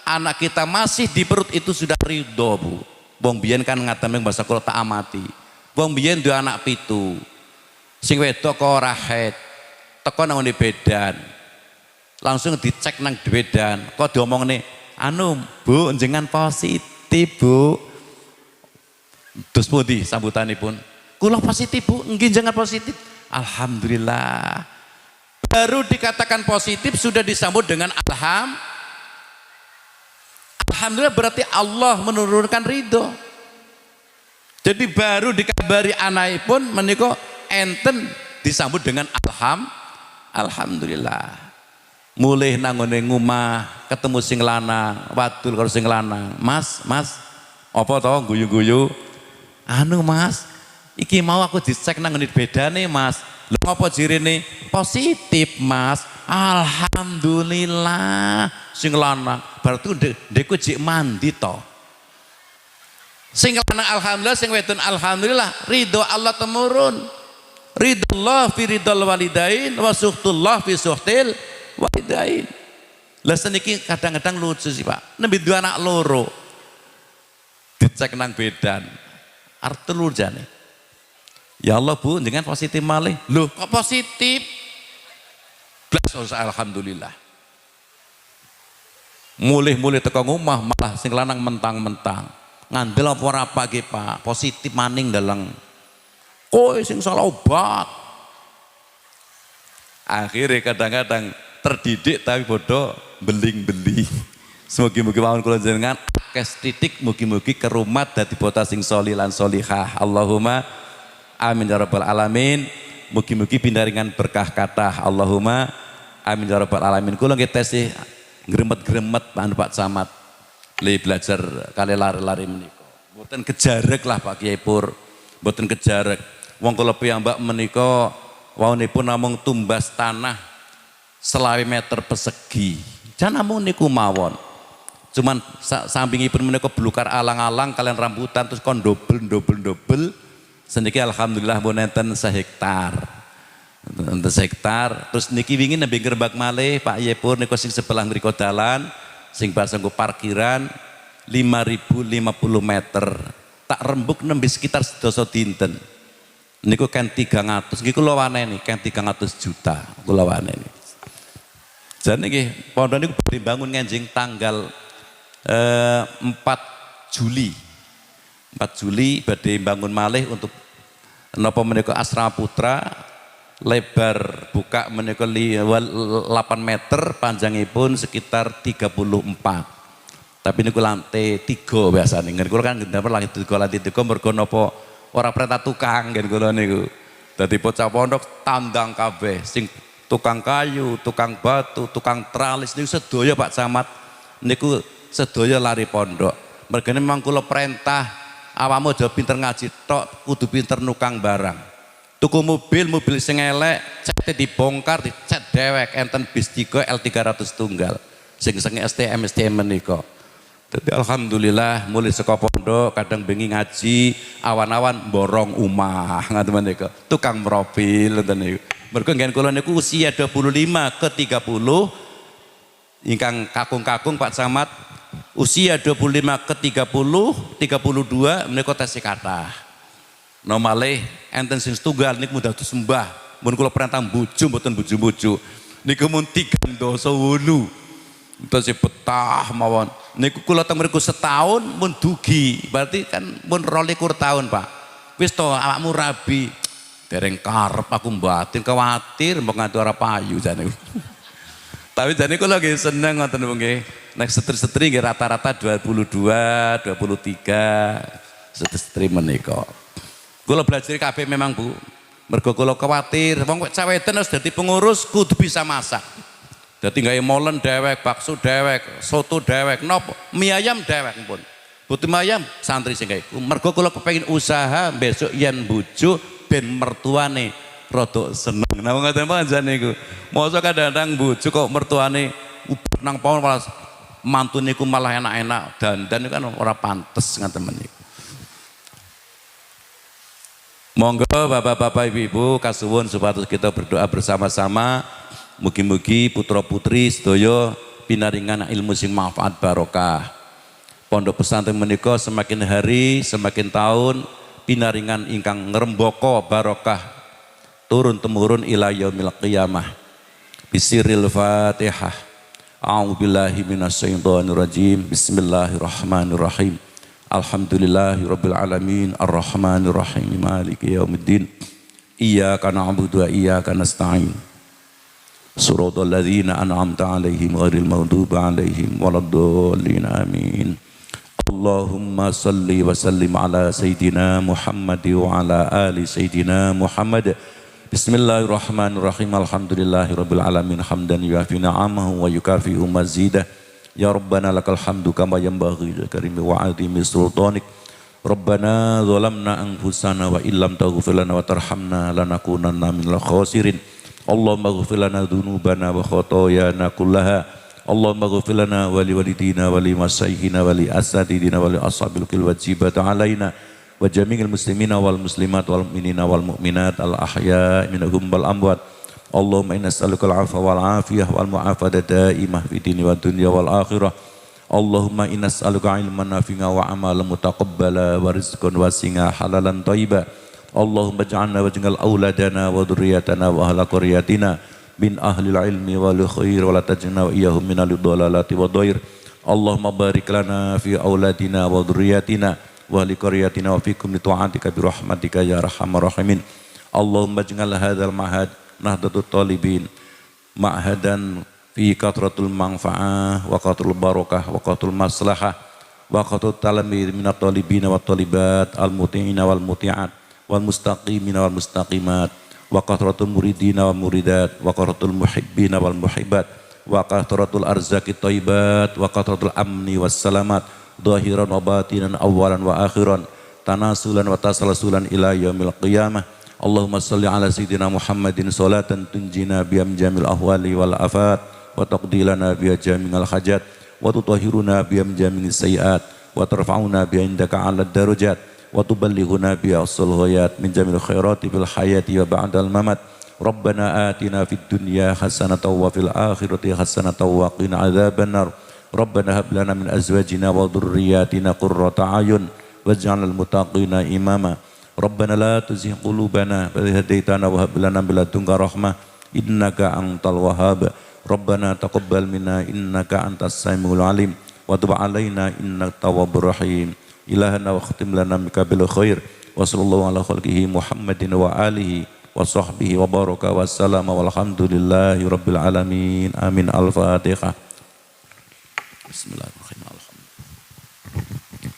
anak kita masih di perut itu sudah ridho Bu. Wong biyen kan ngaten bahasa kula tak amati. Wong biyen duwe anak 7. Sing wedok kok ora haid. Teko nang ngene bedan. Langsung dicek nang bedan. Kok diomongne, "Anu, Bu, njenengan positif, Bu." Terus pundi sambutanipun? "Kula positif, Bu." "Nggih, njenengan positif." Alhamdulillah. Baru dikatakan positif sudah disambut dengan alhamdulillah, berarti Allah menurunkan ridho. Jadi baru dikabari anakipun menika enten disambut dengan alhamdulillah. Mulih nangone ngumah ketemu sing lanang, wadul karo sing lanang. Mas, apa to guyu-guyu? "Anu Mas, iki mau aku dicek nang ngene bedane Mas." "Lho ngopo jirine?" "Positif Mas." Alhamdulillah. Sing lanang berarti ndekku jek mandi to. Sing lanang alhamdulillah, sing wedon alhamdulillah, ridho Allah temurun. Ridho Allah fi ridhol walidain wa suhtullah fi suhtil walidain. Lah seniki kadang-kadang lucu sih Pak. Nembe dua anak loro. Dicek nang bedan. Arep telur jane. Ya Allah Bu, dengan positif malih. Loh, kok positif? Blas alhamdulillah. Mulih-mulih teko ngomah malah sing lanang mentang-mentang. Ngandel apa ora pagi Pak? Positif maning dalang. Kowe sing salah obat. Akhirnya kadang-kadang terdidik tapi bodoh beling-beli. Semoga-moga mawon kula jenengan akeh titik mugi-mugi kerumat dadi bota sing sholih lan sholihah. Allahumma amin ya rabbal alamin. Mugi-mugi pindaringan berkah kathah. Allahumma amin ya rabbal alamin. Kula nggih tesih gremet-gremet Pak Camat. Li belajar kali lari-lari menika. Mboten kejarek lah Pak Kiai Pur. Mboten kejarek. Wong kula piyambak menika wawonipun namung tumbas tanah selawe meter persegi. Jan namung niku mawon. Cuman sampingipun menika belukar alang-alang kalian rambutan terus kon dobel. Seniki alhamdulillah pun enten sehektar. Enten sehektar. Terus niki wingi nembe gerbak malih Pak Yepur niku sing sebelah mriku dalan sing pasangku parkiran 5050 meter. Tak rembuk nembe sekitar sedasa dinten. Niku kan 300, nggih kula waneni kan 300 juta kula waneni. Jan niki pondok niku badhe bangun ngenjing tanggal 4 Juli. 4 Juli badhe bangun malih untuk napa menika Asrama Putra, lebar buka menika 8 meter, panjangipun sekitar 34. Tapi niku lantai 3 biasane. Ngen kula kan ndamel lantai 3 mergo napa ora perintah tukang kan kula niku. Dadi bocah pondok tandang kabeh, sing tukang kayu, tukang batu, tukang tralis niku sedaya Pak Camat niku sedaya lari pondok. Mergane memang kula perintah awakmu aja pinter ngaji tok, kudu pinter nukang barang. Tuku mobil sing elek, cete dibongkar, dicet dewek enten bis 3 L300 tunggal. Sing STM menika. Jadi alhamdulillah mulai saka pondok kadang bengi ngaji awan-awan borong umah ngaten menika tukang mobil ngoten niku. Mergo ngen kula niku usia 25 ke 30 ingkang kakung-kakung Pak Camat usia 25 ke 30 32 menika tesih kathah. Nomale enten sing setunggal niku dados sembah mun kula perintah bojo mboten bojo-bojo niku mun 3 dosa 8 terus betah mawon. Niku kula teng mriku setahun mun dugi. Berarti kan mun 22 tahun, Pak. Wis to awakmu rabi. Dereng karep aku batin kuwatir mbok nganti ora payu jane. Tapi jane kula nggih seneng ngoten nggih. Nek setri-setri nggih rata-rata 22, 23 setri menika. Kula belajar kabeh memang Bu. Mergo kula kuwatir wong kok caweten wis dadi pengurus kudu bisa masak. Dadi gawe molen dewek, bakso dewek, soto dewek, nopo mie ayam dewek pun. Butuh mie ayam santri sing gawe. Mergo kula kepengin usaha besok yen bojo ben mertuane rada seneng. Nah ngoten panjenengan niku. Mosok kadang-kadang bojo kok mertuane ubah nang pawon malah mantune niku malah enak-enak dandan kan ora pantes ngaten meniku. Monggo Bapak-bapak Ibu-ibu kasuwun supados kita berdoa bersama-sama. Mugi-mugi putra-putri sedaya pinaringan ilmu sing manfaat barokah. Pondok pesantren menika semakin hari semakin tahun pinaringan ingkang ngrembaka barokah turun temurun ila yaumil qiyamah. Bisiril Fatihah. A'udzubillahi minasyaitonir rajim. Bismillahirrahmanirrahim. Alhamdulillahirabbil alamin arrahmanir rahim maliki yaumiddin. Iyyaka na'budu wa iyyaka nasta'in. Suratul ladzina an'amta 'alaihim ghairil maghdubi 'alaihim waladdallin amin. Allahumma salli wa sallim ala sayidina Muhammad wa ala ali sayidina Muhammad. Bismillahirrahmanirrahim. Alhamdulillahirabbil alamin hamdan yuafi ni'amahu wa yukafi'u mazidah. Ya Rabbana lakal hamdu kama yanbaghi li karimi wa 'azimi sultanik. Rabbana zalamna anfusana wa illam taghfir lana wa tarhamna lanakunanna minal khasirin. Allahumma ighfir lana dzunubana wa khotoyana kullaha. Allahumma ighfir lana wa liwalidina wa limasaykhina wa li asatidina wa li ashabil wajibata alaina wa jami'il muslimina wal muslimat wal mu'minina wal mu'minat al ahya minhum wal amwat. Allahumma inna nas'aluka al-'afwa wal 'afiyah wal mu'afadata daimah fid dini wad dunya wal akhirah. Allahumma inna nas'aluka ilman nafi'a wa 'amalan mutaqabbala wa rizqan wasi'a halalan thayyiba. Allahumma ij'alna waj'al auladana wa dhurriyatana wa ahla qaryatina min ahlil ilmi wal khair wa la taj'alna wa iyyahum minal dhalalati wad dhair. Allahumma barik lana fi auladina wa dhurriyyatina wa li qaryatina wa fikum li ta'atika bi rahmatika ya arhamar rahimin. Allahumma ij'al hadzal ma'had nahdlatul talibin ma'hadan fi kathratul manfa'ah wa kathratul barakah wa kathratul maslahah wa kathratul talamid minat talibina wat talibat al muti'ina wal muti'at wal mustaqimina wal mustaqimat wa kathratul muridina wal muridat wa kathratul muhibbina wal muhibbat wa kathratul arzaki thayyibat wa kathratul amni wassalamat zahiran wa batinan awalan wa akhiran tanasulan wa tasalsulan ila yaumil qiyamah. Allahumma salli ala sayyidina Muhammadin salatan tunjina biyam jamil ahwali wal afat wa taqdilana biya jamil hajat wa tutahhiruna biyam jamil sayiat wa tarfa'una biya indaka ala darajat wa tuballighuna biya as-sul ghayat min jamil khairati bil hayati wa ba'dal mamat. Rabbana atina fid dunya hasanatan wa fil akhirati hasanatan wa qina adzabannar. Rabbana hab lana min azwajina wa dhurriyyatina qurrata a'yun waj'alnal muttaqina imama. Rabbana la tuzigh qulubana ba'da idh hadaitana wa hab lana min ladunka rahmah innaka antal wahhab. Rabbana taqabbal minna innaka antas samiul alim wa tub alaina innaka tawwabur rahim. Ilahana wa khtim lana bika bil khair wa sallallahu ala khalqihi Muhammadin wa alihi wa sahbihi wa baraka wa salama walhamdulillahi rabbil alamin. Amin. Al-Fatihah. Bismillahirrahmanirrahim.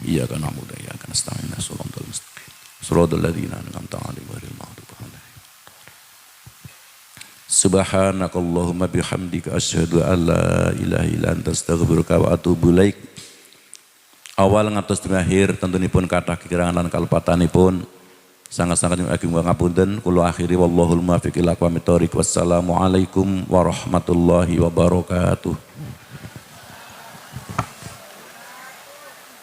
Iyyaka na'budu wa iyyaka nasta'in. Shiratal mustaqim. Shiratal ladzina an'amta 'alaihim ghairil maghdubi 'alaihim. Subhanakallahumma bihamdika asyhadu an la ilaha illa anta astaghfiruka wa atubu ilaik. Awal ngantos akhir tentunipun kathah kekirangan lan kalupatanipun. Sangat-sangat nyuwun ngapunten, kula akhiri wallahul muwaffiq ila aqwamit thoriq. Wassalamualaikum warahmatullahi wabarakatuh.